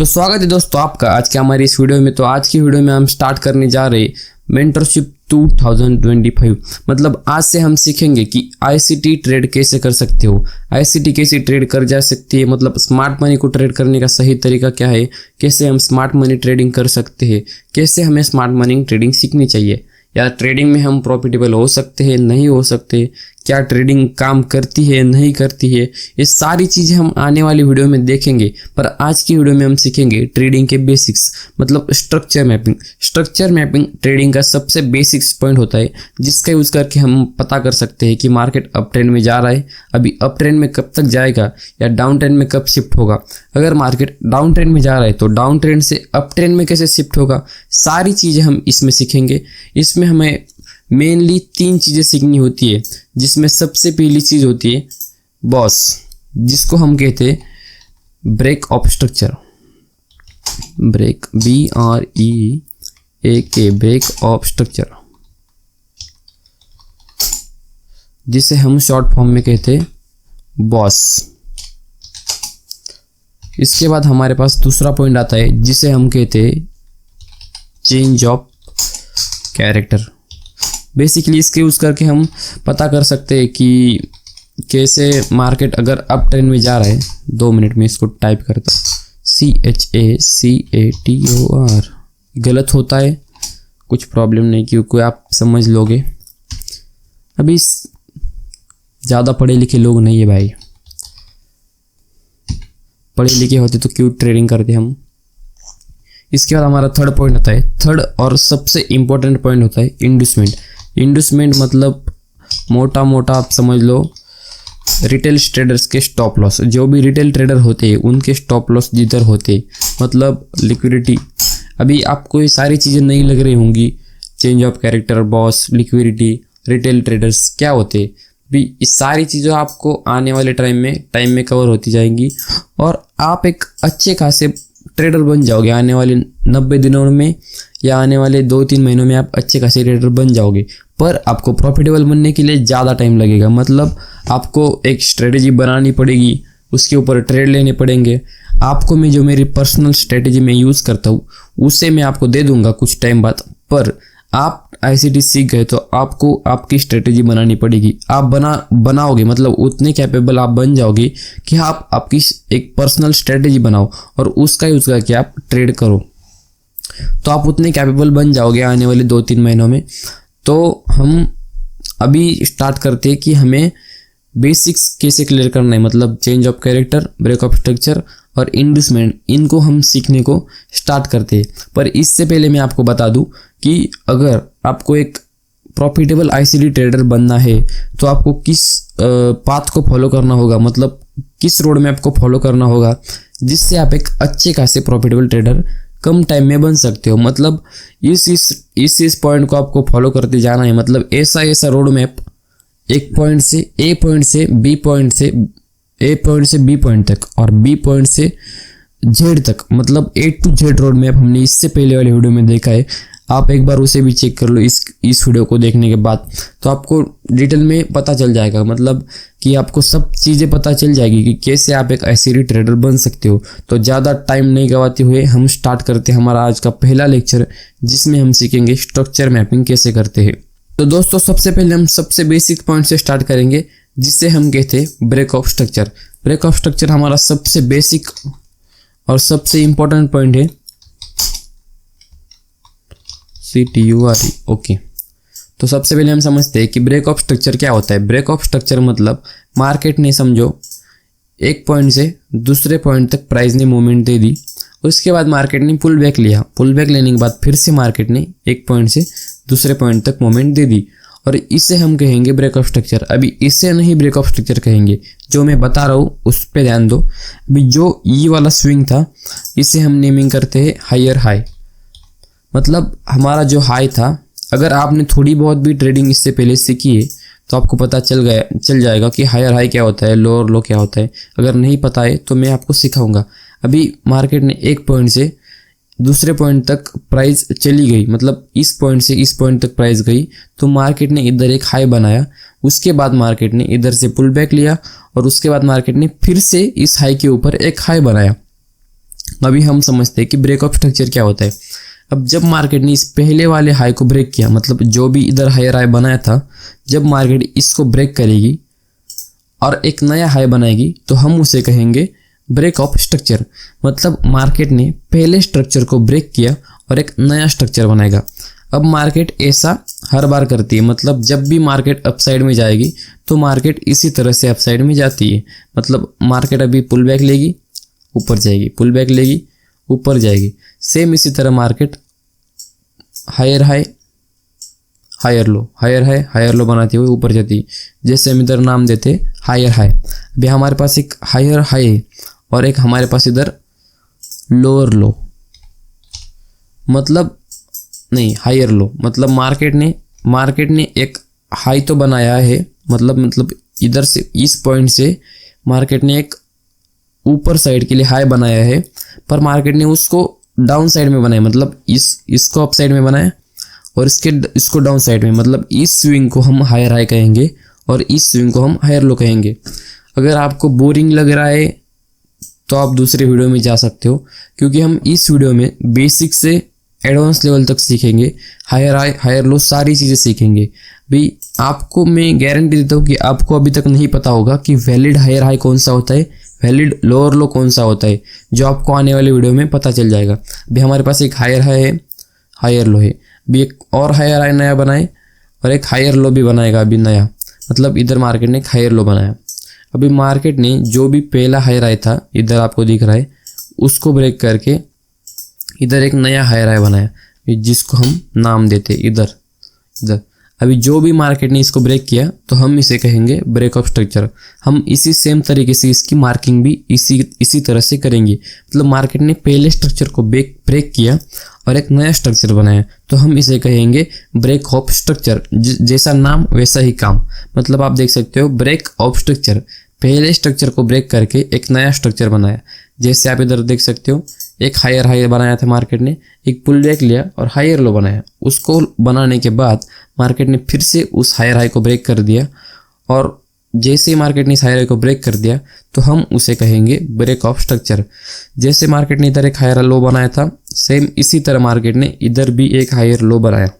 तो स्वागत है दोस्तों आपका आज के हमारी इस वीडियो में। तो आज की वीडियो में हम स्टार्ट करने जा रहे मेंटरशिप 2025। मतलब आज से हम सीखेंगे कि आईसीटी ट्रेड कैसे कर सकते हो, आईसीटी कैसे ट्रेड कर जा सकती है, मतलब स्मार्ट मनी को ट्रेड करने का सही तरीका क्या है, कैसे हम स्मार्ट मनी ट्रेडिंग कर सकते हैं, कैसे हमें स्मार्ट मनी ट्रेडिंग सीखनी चाहिए, या ट्रेडिंग में हम प्रॉफिटेबल हो सकते हैं नहीं हो सकते, क्या ट्रेडिंग काम करती है नहीं करती है, ये सारी चीज़ें हम आने वाली वीडियो में देखेंगे। पर आज की वीडियो में हम सीखेंगे ट्रेडिंग के बेसिक्स, मतलब structure mapping. Structure mapping trading का सबसे बेसिक्स पॉइंट होता है जिसका यूज़ करके हम पता कर सकते हैं कि मार्केट अप ट्रेंड में जा रहा है, अभी अप ट्रेंड में कब तक जाएगा या डाउन ट्रेंड में कब शिफ्ट होगा। अगर मार्केट डाउन ट्रेंड में जा रहा है तो डाउन ट्रेंड से अप ट्रेंड में कैसे शिफ्ट होगा, सारी चीज़ें हम इसमें सीखेंगे। इसमें हमें मेनली 3 चीज़ें सीखनी होती है, जिसमें सबसे पहली चीज़ होती है बॉस, जिसको हम कहते हैं break of structure. Break BREAK break of structure, जिसे हम शॉर्ट फॉर्म में कहते हैं बॉस। इसके बाद हमारे पास दूसरा पॉइंट आता है जिसे हम कहते हैं चेंज ऑफ कैरेक्टर। बेसिकली इसके यूज़ करके हम पता कर सकते हैं कि कैसे मार्केट अगर अप ट्रेंड में जा रहा है। 2 मिनट में इसको टाइप करता हूँ, CHACATOR। गलत होता है, कुछ प्रॉब्लम नहीं, क्योंकि आप समझ लोगे। अभी ज़्यादा पढ़े लिखे लोग नहीं है भाई, पढ़े लिखे होते तो क्यों ट्रेडिंग करते हम। इसके बाद हमारा थर्ड पॉइंट आता है, थर्ड और सबसे इम्पोर्टेंट पॉइंट होता है इंडस्टमेंट। इंडस्टमेंट मतलब मोटा मोटा आप समझ लो रिटेल ट्रेडर्स के स्टॉप लॉस। जो भी रिटेल ट्रेडर होते हैं उनके स्टॉप लॉस जिधर होते हैं, मतलब लिक्विडिटी। अभी आपको ये सारी चीज़ें नहीं लग रही होंगी, change of character, boss, liquidity, retail traders क्या होते हैं। भी इस सारी चीज़ें आपको आने वाले टाइम में कवर होती जाएंगी और आप एक अच्छे खासे ट्रेडर बन जाओगे। आने वाले 90 दिनों में या आने वाले 2-3 महीनों में आप अच्छे खासे ट्रेडर बन जाओगे। पर आपको प्रॉफिटेबल बनने के लिए ज़्यादा टाइम लगेगा, मतलब आपको एक स्ट्रेटेजी बनानी पड़ेगी, उसके ऊपर ट्रेड लेने पड़ेंगे। आपको मैं जो मेरी पर्सनल स्ट्रेटेजी में यूज़ करता हूँ उसे मैं आपको दे दूँगा कुछ टाइम बाद। पर आप आईसीटी सीख गए तो आपको आपकी स्ट्रेटेजी बनानी पड़ेगी। आप बनाओगे मतलब उतने कैपेबल आप बन जाओगे कि आप आपकी एक पर्सनल स्ट्रेटेजी बनाओ और उसका यूज़ करके आप ट्रेड करो, तो आप उतने कैपेबल बन जाओगे आने वाले 2-3 महीनों में। तो हम अभी स्टार्ट करते हैं कि हमें बेसिक्स कैसे क्लियर करना है, मतलब change of character, break of structure और इंडस्टमेंट, इनको हम सीखने को स्टार्ट करते हैं। पर इससे पहले मैं आपको बता दूं कि अगर आपको एक प्रॉफिटेबल आईसीटी ट्रेडर बनना है तो आपको किस पाथ को फॉलो करना होगा, मतलब किस रोड मैप को फॉलो करना होगा, जिससे आप एक अच्छे खासे प्रॉफिटेबल ट्रेडर कम टाइम में बन सकते हो। मतलब इस पॉइंट को आपको फॉलो करते जाना है, मतलब ऐसा रोड मैप एक पॉइंट से A पॉइंट से B पॉइंट से A पॉइंट से B पॉइंट तक और B पॉइंट से Z तक, मतलब A to Z road map हमने इससे पहले वाले वीडियो में देखा है। आप एक बार उसे भी चेक कर लो इस वीडियो को देखने के बाद, तो आपको डिटेल में पता चल जाएगा, मतलब कि आपको सब चीज़ें पता चल जाएगी कि कैसे आप एक आईसीटी ट्रेडर बन सकते हो। तो ज़्यादा टाइम नहीं गवाते हुए हम स्टार्ट करते हैं हमारा आज का पहला लेक्चर, जिसमें हम सीखेंगे स्ट्रक्चर मैपिंग कैसे करते हैं। तो दोस्तों सबसे पहले हम सबसे बेसिक पॉइंट से स्टार्ट करेंगे, जिससे हम कहते हैं break of structure. Break of structure हमारा सबसे बेसिक और सबसे इम्पोर्टेंट पॉइंट है, CTURE। ओके, तो सबसे पहले हम समझते हैं कि ब्रेक ऑफ स्ट्रक्चर क्या होता है। ब्रेक ऑफ स्ट्रक्चर मतलब मार्केट ने समझो एक पॉइंट से दूसरे पॉइंट तक प्राइस ने मूवमेंट दे दी, उसके बाद मार्केट ने पुल बैक लिया, पुल बैक लेने के बाद फिर से मार्केट ने एक पॉइंट से दूसरे पॉइंट तक मूवमेंट दे दी, और इसे हम कहेंगे ब्रेक ऑफ स्ट्रक्चर। अभी इसे नहीं ब्रेक ऑफ स्ट्रक्चर कहेंगे, जो मैं बता रहा हूँ उस पर ध्यान दो। अभी जो ये वाला स्विंग था इसे हम नेमिंग करते हैं हायर हाई, मतलब हमारा जो हाई था, अगर आपने थोड़ी बहुत भी ट्रेडिंग इससे पहले सीखी है तो आपको पता चल जाएगा कि हायर हाई क्या होता है, लोअर लो क्या होता है। अगर नहीं पता है तो मैं आपको सिखाऊंगा। अभी मार्केट ने एक पॉइंट से दूसरे पॉइंट तक प्राइस चली गई, मतलब इस पॉइंट से इस पॉइंट तक प्राइस गई, तो मार्केट ने इधर एक हाई बनाया, उसके बाद मार्केट ने इधर से पुल बैक लिया और उसके बाद मार्केट ने फिर से इस हाई के ऊपर एक हाई बनाया। अभी हम समझते हैं कि ब्रेक ऑफ स्ट्रक्चर क्या होता है। अब जब मार्केट ने इस पहले वाले हाई को ब्रेक किया, मतलब जो भी इधर हायर हाई बनाया था, जब मार्केट इसको ब्रेक करेगी और एक नया हाई बनाएगी तो हम उसे कहेंगे ब्रेक ऑफ स्ट्रक्चर। मतलब मार्केट ने पहले स्ट्रक्चर को ब्रेक किया और एक नया स्ट्रक्चर बनाएगा। अब मार्केट ऐसा हर बार करती है, मतलब जब भी मार्केट अपसाइड में जाएगी तो मार्केट इसी तरह से अपसाइड में जाती है। मतलब मार्केट अभी पुल बैक लेगी, ऊपर जाएगी, पुल बैक लेगी, ऊपर जाएगी। सेम इसी तरह market higher high, higher low, higher high, higher low बनाती हुई ऊपर जाती है। जैसे हम इधर नाम देते हायर हाई। अभी हमारे पास एक हायर हाई है और एक हमारे पास इधर लोअर लो, मतलब नहीं हायर लो। मतलब मार्केट ने एक हाई तो बनाया है, मतलब इधर से इस पॉइंट से मार्केट ने एक ऊपर साइड के लिए हाई बनाया है, पर मार्केट ने उसको डाउन साइड में बनाया। मतलब इसको अप साइड में बनाया और इसको डाउन साइड में। मतलब इस स्विंग को हम हायर हाई कहेंगे और इस स्विंग को हम हायर लो कहेंगे। अगर आपको बोरिंग लग रहा है तो आप दूसरे वीडियो में जा सकते हो, क्योंकि हम इस वीडियो में बेसिक से एडवांस लेवल तक सीखेंगे। हायर हाई, हायर लो, सारी चीज़ें सीखेंगे। भाई आपको मैं गारंटी देता हूँ कि आपको अभी तक नहीं पता होगा कि वैलिड हायर हाई कौन सा होता है, वैलिड लोअर लो कौन सा होता है, जो आपको आने वाले वीडियो में पता चल जाएगा। अभी हमारे पास एक हायर हाई है, हायर लो है। अभी एक और हायर हाई नया बनाए और एक हायर लो भी बनाएगा अभी नया। मतलब इधर मार्केट ने एक हायर लो बनाया। अभी मार्केट ने जो भी पहला हायर हाई था, इधर आपको दिख रहा है, उसको ब्रेक करके इधर एक नया हायर हाई बनाया, जिसको हम नाम देते इधर। अभी जो भी मार्केट ने इसको ब्रेक किया तो हम इसे कहेंगे ब्रेक ऑफ स्ट्रक्चर। हम इसी सेम तरीके से इसकी मार्किंग भी इसी तरह से करेंगे। मतलब मार्केट ने पहले स्ट्रक्चर को ब्रेक किया और एक नया स्ट्रक्चर बनाया तो हम इसे कहेंगे ब्रेक ऑफ स्ट्रक्चर। जैसा नाम वैसा ही काम। मतलब आप देख सकते हो ब्रेक ऑफ स्ट्रक्चर, पहले स्ट्रक्चर को ब्रेक करके एक नया स्ट्रक्चर बनाया। जैसे आप इधर देख सकते हो, एक हायर हाई बनाया था मार्केट ने, एक पुल बैक लिया और हायर लो बनाया। उसको बनाने के बाद मार्केट ने फिर से उस हायर हाई को ब्रेक कर दिया और जैसे ही मार्केट ने इस हायर हाई को ब्रेक कर दिया तो हम उसे कहेंगे ब्रेक ऑफ स्ट्रक्चर। जैसे मार्केट ने इधर एक हायर लो बनाया था, सेम इसी तरह मार्केट ने इधर भी एक हायर लो बनाया।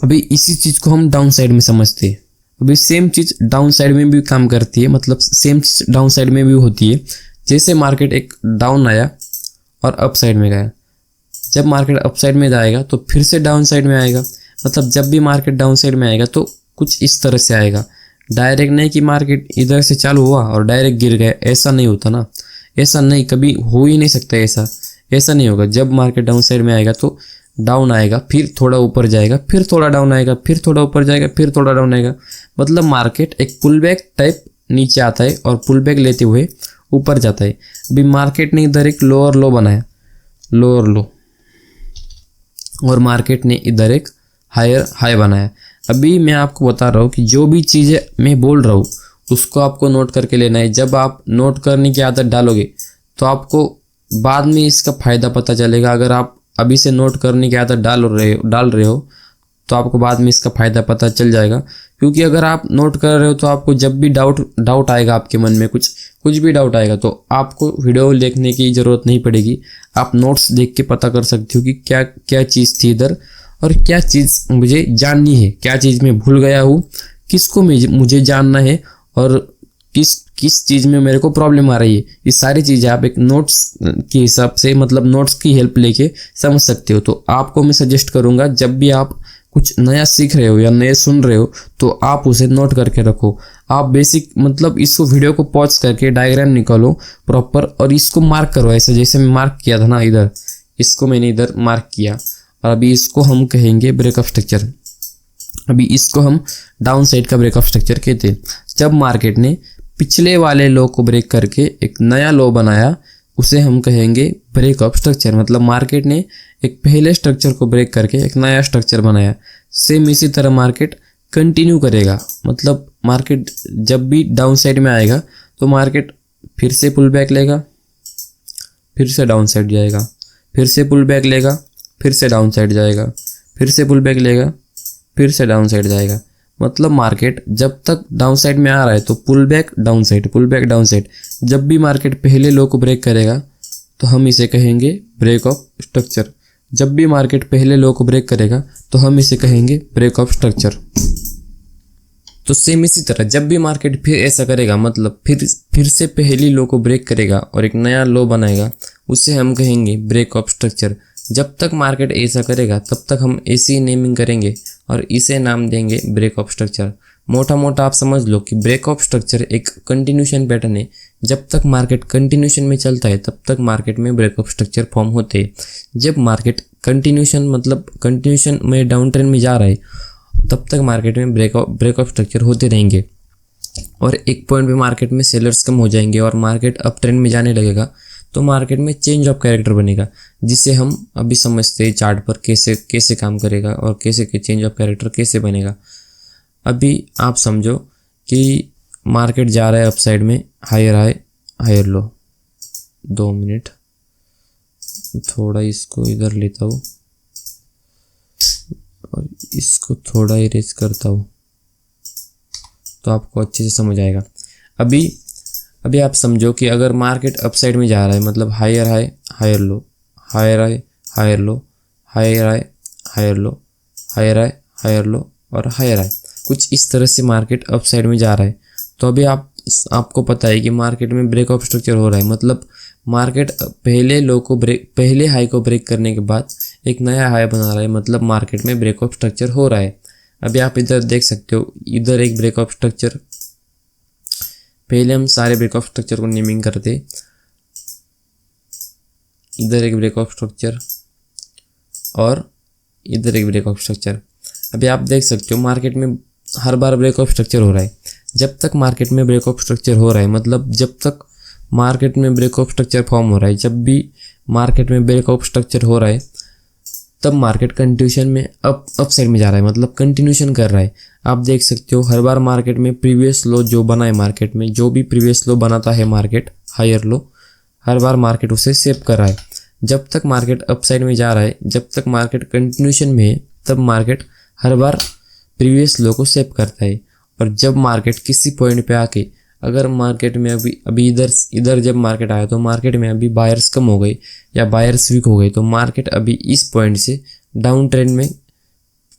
अभी इसी चीज़ को हम डाउन साइड में समझते हैं। अभी सेम चीज़ डाउन साइड में भी काम करती है, मतलब सेम चीज़ डाउन साइड में भी होती है। जैसे मार्केट एक डाउन आया और अप साइड में गया, जब मार्केट अप साइड में जाएगा तो फिर से डाउन साइड में आएगा। मतलब जब भी मार्केट डाउन साइड में आएगा तो कुछ इस तरह से आएगा। डायरेक्ट नहीं कि मार्केट इधर से चालू हुआ और डायरेक्ट गिर गया, ऐसा नहीं होता ना। ऐसा नहीं, कभी हो ही नहीं सकता ऐसा नहीं होगा। जब मार्केट डाउन साइड में आएगा तो डाउन आएगा, फिर थोड़ा ऊपर जाएगा, फिर थोड़ा डाउन आएगा, फिर थोड़ा ऊपर जाएगा, फिर थोड़ा डाउन आएगा। मतलब मार्केट एक पुल बैक टाइप नीचे आता है और पुल बैक लेते हुए ऊपर जाता है। अभी मार्केट ने इधर एक लोअर लो बनाया, लोअर लो, और मार्केट ने इधर एक हायर हाई बनाया। अभी मैं आपको बता रहा हूँ कि जो भी चीज़ें मैं बोल रहा हूँ उसको आपको नोट करके लेना है। जब आप नोट करने की आदत डालोगे तो आपको बाद में इसका फ़ायदा पता चलेगा। अगर आप अभी से नोट करने की आदत डाल रहे हो तो आपको बाद में इसका फ़ायदा पता चल जाएगा। क्योंकि अगर आप नोट कर रहे हो तो आपको जब भी डाउट आएगा आपके मन में, कुछ भी डाउट आएगा, तो आपको वीडियो देखने की ज़रूरत नहीं पड़ेगी। आप नोट्स देख के पता कर सकते हो कि क्या क्या चीज़ थी इधर और क्या चीज़ मुझे जाननी है, क्या चीज़ मैं भूल गया हूँ, किसको मुझे जानना है और किस चीज़ में मेरे को प्रॉब्लम आ रही है। ये सारी चीज़ें आप एक नोट्स के हिसाब से, मतलब नोट्स की हेल्प लेके समझ सकते हो। तो आपको मैं सजेस्ट करूँगा, जब भी आप कुछ नया सीख रहे हो या नए सुन रहे हो तो आप उसे नोट करके रखो। आप बेसिक, मतलब इसको वीडियो को पॉज करके डायग्राम निकालो प्रॉपर और इसको मार्क करो, ऐसे जैसे मैं मार्क किया था ना इधर, इसको मैंने इधर मार्क किया। और अभी इसको हम कहेंगे ब्रेक ऑफ स्ट्रक्चर। अभी इसको हम डाउन साइड का ब्रेक ऑफ स्ट्रक्चर कहते हैं। जब मार्केट ने पिछले वाले लो को ब्रेक करके एक नया लो बनाया, उसे हम कहेंगे ब्रेक ऑफ स्ट्रक्चर। मतलब मार्केट ने एक पहले स्ट्रक्चर को ब्रेक करके एक नया स्ट्रक्चर बनाया। सेम इसी तरह मार्केट कंटिन्यू करेगा। मतलब मार्केट जब भी डाउन साइड में आएगा तो मार्केट फिर से पुल बैक लेगा, फिर से डाउन साइड जाएगा, फिर से पुल बैक लेगा, फिर से डाउन साइड जाएगा, फिर से पुल बैक लेगा, फिर से डाउन साइड जाएगा। मतलब मार्केट जब तक डाउन साइड में आ रहा है तो pull back down side, pull back down side. जब भी मार्केट पहले लो को ब्रेक करेगा तो हम इसे कहेंगे ब्रेक ऑफ स्ट्रक्चर। जब भी मार्केट पहले लो को ब्रेक करेगा तो हम इसे कहेंगे ब्रेक ऑफ स्ट्रक्चर। तो सेम इसी तरह जब भी मार्केट फिर ऐसा करेगा, मतलब फिर से पहली लो को ब्रेक करेगा और एक नया लो बनाएगा, उसे हम कहेंगे ब्रेक ऑफ स्ट्रक्चर। जब तक मार्केट ऐसा करेगा तब तक हम ऐसी नेमिंग करेंगे और इसे नाम देंगे ब्रेक ऑफ स्ट्रक्चर। मोटा मोटा आप समझ लो कि ब्रेक ऑफ स्ट्रक्चर एक कंटिन्यूशन पैटर्न है। जब तक मार्केट कंटिन्यूशन में चलता है तब तक मार्केट में ब्रेक ऑफ स्ट्रक्चर फॉर्म होते हैं। जब मार्केट कंटिन्यूशन में डाउन ट्रेंड में जा रहा है तब तक मार्केट में ब्रेक ऑफ स्ट्रक्चर होते रहेंगे और एक पॉइंट पे मार्केट में सेलर्स कम हो जाएंगे और मार्केट अप ट्रेंड में जाने लगेगा तो मार्केट में चेंज ऑफ कैरेक्टर बनेगा, जिसे हम अभी समझते हैं चार्ट पर कैसे काम करेगा और कैसे चेंज ऑफ कैरेक्टर कैसे बनेगा। अभी आप समझो कि मार्केट जा रहा है अपसाइड में, हाई हायर लो। 2 मिनट, थोड़ा इसको इधर लेता हूँ और इसको थोड़ा इरेज करता हूँ तो आपको अच्छे से समझ आएगा। अभी आप समझो कि अगर मार्केट अपसाइड में जा रहा है, मतलब higher higher low, higher higher low, higher higher low, higher higher low और हायर हाई, कुछ इस तरह से मार्केट अपसाइड में जा रहा है। तो अभी आपको पता है कि मार्केट में ब्रेक ऑफ स्ट्रक्चर हो रहा है, मतलब मार्केट पहले हाई को ब्रेक करने के बाद एक नया हाई बना रहा है, मतलब मार्केट में ब्रेक ऑफ स्ट्रक्चर हो रहा है। अभी आप इधर देख सकते हो, इधर एक ब्रेक ऑफ स्ट्रक्चर, पहले हम सारे ब्रेक ऑफ स्ट्रक्चर को नेमिंग करते, इधर एक ब्रेक ऑफ स्ट्रक्चर और इधर एक ब्रेक ऑफ स्ट्रक्चर। अभी आप देख सकते हो मार्केट में हर बार ब्रेक ऑफ स्ट्रक्चर हो रहा है। जब तक मार्केट में ब्रेक ऑफ स्ट्रक्चर हो रहा है, मतलब जब तक मार्केट में ब्रेक ऑफ स्ट्रक्चर फॉर्म हो रहा है, जब भी मार्केट में ब्रेक ऑफ स्ट्रक्चर हो रहा है तब मार्केट कंटिन्यूशन में अप साइड में जा रहा है, मतलब कंटिन्यूशन कर रहा है। आप देख सकते हो हर बार मार्केट में प्रीवियस लो जो बना है, मार्केट में जो भी प्रीवियस लो बनाता है मार्केट, हायर लो, हर बार मार्केट उसे सेव कर रहा है। जब तक मार्केट अप साइड में जा रहा है, जब तक मार्केट कंटिन्यूशन में है, तब मार्केट हर बार प्रीवियस लो को सेव करता है। और जब मार्केट किसी पॉइंट पे आके, अगर मार्केट में अभी इधर जब मार्केट आया तो मार्केट में अभी बायर्स कम हो गए या बायर्स वीक हो गए, तो मार्केट अभी इस पॉइंट से डाउन ट्रेंड में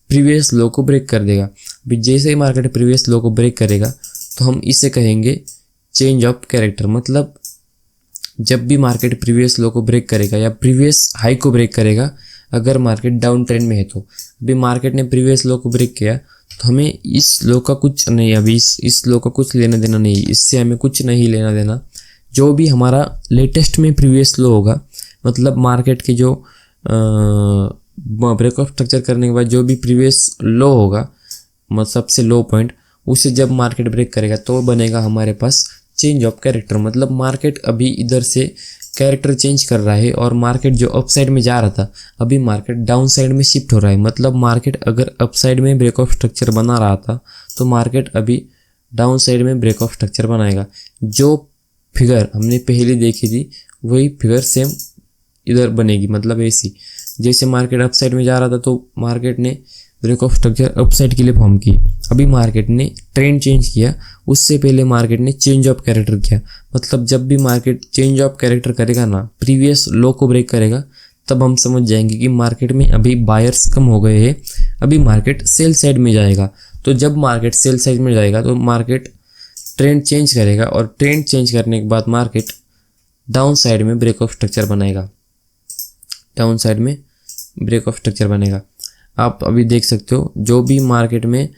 प्रीवियस लो को ब्रेक कर देगा। अभी जैसे ही मार्केट प्रीवियस लो को ब्रेक करेगा तो हम इसे कहेंगे चेंज ऑफ कैरेक्टर। मतलब जब भी मार्केट प्रीवियस लो को ब्रेक करेगा या प्रीवियस हाई को ब्रेक करेगा, अगर मार्केट डाउन ट्रेंड में है तो अभी मार्केट ने प्रीवियस लो को ब्रेक किया तो हमें इस लो का कुछ नहीं, अभी इस लो का कुछ लेना देना नहीं, इससे हमें कुछ नहीं लेना देना। जो भी हमारा लेटेस्ट में प्रीवियस लो होगा, मतलब मार्केट के जो ब्रेक ऑफ स्ट्रक्चर करने के बाद जो भी प्रीवियस लो होगा, मतलब सबसे लो पॉइंट, उसे जब मार्केट ब्रेक करेगा तो बनेगा हमारे पास चेंज ऑफ कैरेक्टर। मतलब मार्केट अभी इधर से कैरेक्टर चेंज कर रहा है और मार्केट जो अप साइड में जा रहा था अभी मार्केट डाउन साइड में शिफ्ट हो रहा है। मतलब मार्केट अगर अप साइड में ब्रेक ऑफ स्ट्रक्चर बना रहा था तो मार्केट अभी डाउन साइड में ब्रेक ऑफ स्ट्रक्चर बनाएगा। जो फिगर हमने पहले देखी थी वही फिगर सेम इधर बनेगी, मतलब ऐसी। जैसे मार्केट अप साइड में जा रहा था तो मार्केट ने break of structure up side के लिए फॉर्म की। अभी मार्केट ने ट्रेंड चेंज किया, उससे पहले मार्केट ने चेंज ऑफ कैरेक्टर किया। मतलब जब भी मार्केट चेंज ऑफ कैरेक्टर करेगा ना, प्रीवियस लो को ब्रेक करेगा, तब हम समझ जाएंगे कि मार्केट में अभी बायर्स कम हो गए हैं, अभी मार्केट सेल साइड में जाएगा। तो जब मार्केट सेल साइड में जाएगा तो मार्केट ट्रेंड चेंज करेगा और ट्रेंड चेंज करने के बाद मार्केट डाउन साइड में ब्रेक ऑफ स्ट्रक्चर बनाएगा, डाउन साइड में ब्रेक ऑफ स्ट्रक्चर बनेगा। आप अभी देख सकते हो जो भी मार्केट में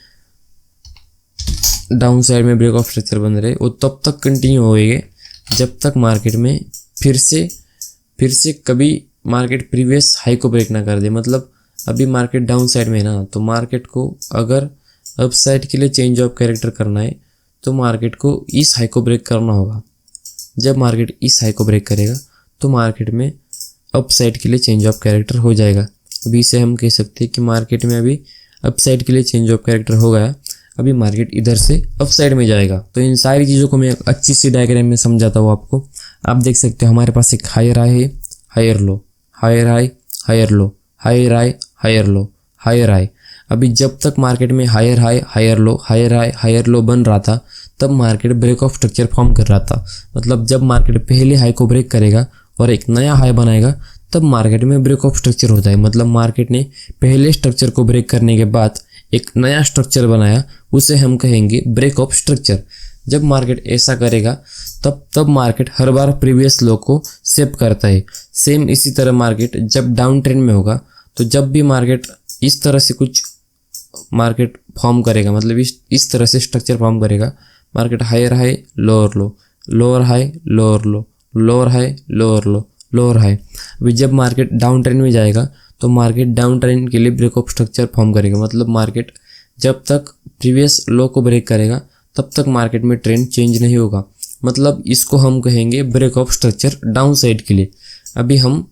डाउन साइड में ब्रेक ऑफ स्ट्रक्चर बन रहे वो तब तक कंटिन्यू होएंगे जब तक मार्केट में फिर से कभी मार्केट प्रीवियस हाई को ब्रेक ना कर दे। मतलब अभी मार्केट डाउन साइड में है ना, तो मार्केट को अगर अप साइड के लिए चेंज ऑफ कैरेक्टर करना है तो मार्केट को इस हाई को ब्रेक करना होगा। जब मार्केट इस हाई को ब्रेक करेगा तो मार्केट में अप साइड के लिए चेंज ऑफ कैरेक्टर हो जाएगा। अभी से हम कह सकते हैं कि मार्केट में अभी अप साइड के लिए चेंज ऑफ कैरेक्टर हो गया, अभी मार्केट इधर से अप साइड में जाएगा। तो इन सारी चीज़ों को मैं अच्छी सी डायग्राम में समझाता हूँ आपको। आप देख सकते हो हमारे पास एक हायर हाई है, higher low, higher high, higher low, higher high, higher low, higher high. अभी जब तक मार्केट में higher high, higher low, higher high, higher low बन रहा था तब market break of structure form कर रहा था। मतलब जब मार्केट पहले हाई को ब्रेक करेगा और एक नया हाई बनाएगा तब मार्केट में ब्रेक ऑफ स्ट्रक्चर होता है। मतलब मार्केट ने पहले स्ट्रक्चर को ब्रेक करने के बाद एक नया स्ट्रक्चर बनाया, उसे हम कहेंगे ब्रेक ऑफ स्ट्रक्चर। जब मार्केट ऐसा करेगा तब मार्केट हर बार प्रीवियस लो को सेव करता है। सेम इसी तरह मार्केट जब डाउन ट्रेंड में होगा तो जब भी मार्केट इस तरह से कुछ मार्केट फॉर्म करेगा, मतलब इस तरह से स्ट्रक्चर फॉर्म करेगा, market higher high lower low, lower high lower low, lower high lower low, lower high. अभी जब मार्केट डाउन ट्रेंड में जाएगा तो मार्केट डाउन ट्रेंड के लिए ब्रेक ऑफ स्ट्रक्चर फॉर्म करेगा। मतलब मार्केट जब तक प्रीवियस लो को ब्रेक करेगा तब तक मार्केट में ट्रेंड चेंज नहीं होगा। मतलब इसको हम कहेंगे break of structure down side के लिए। अभी हम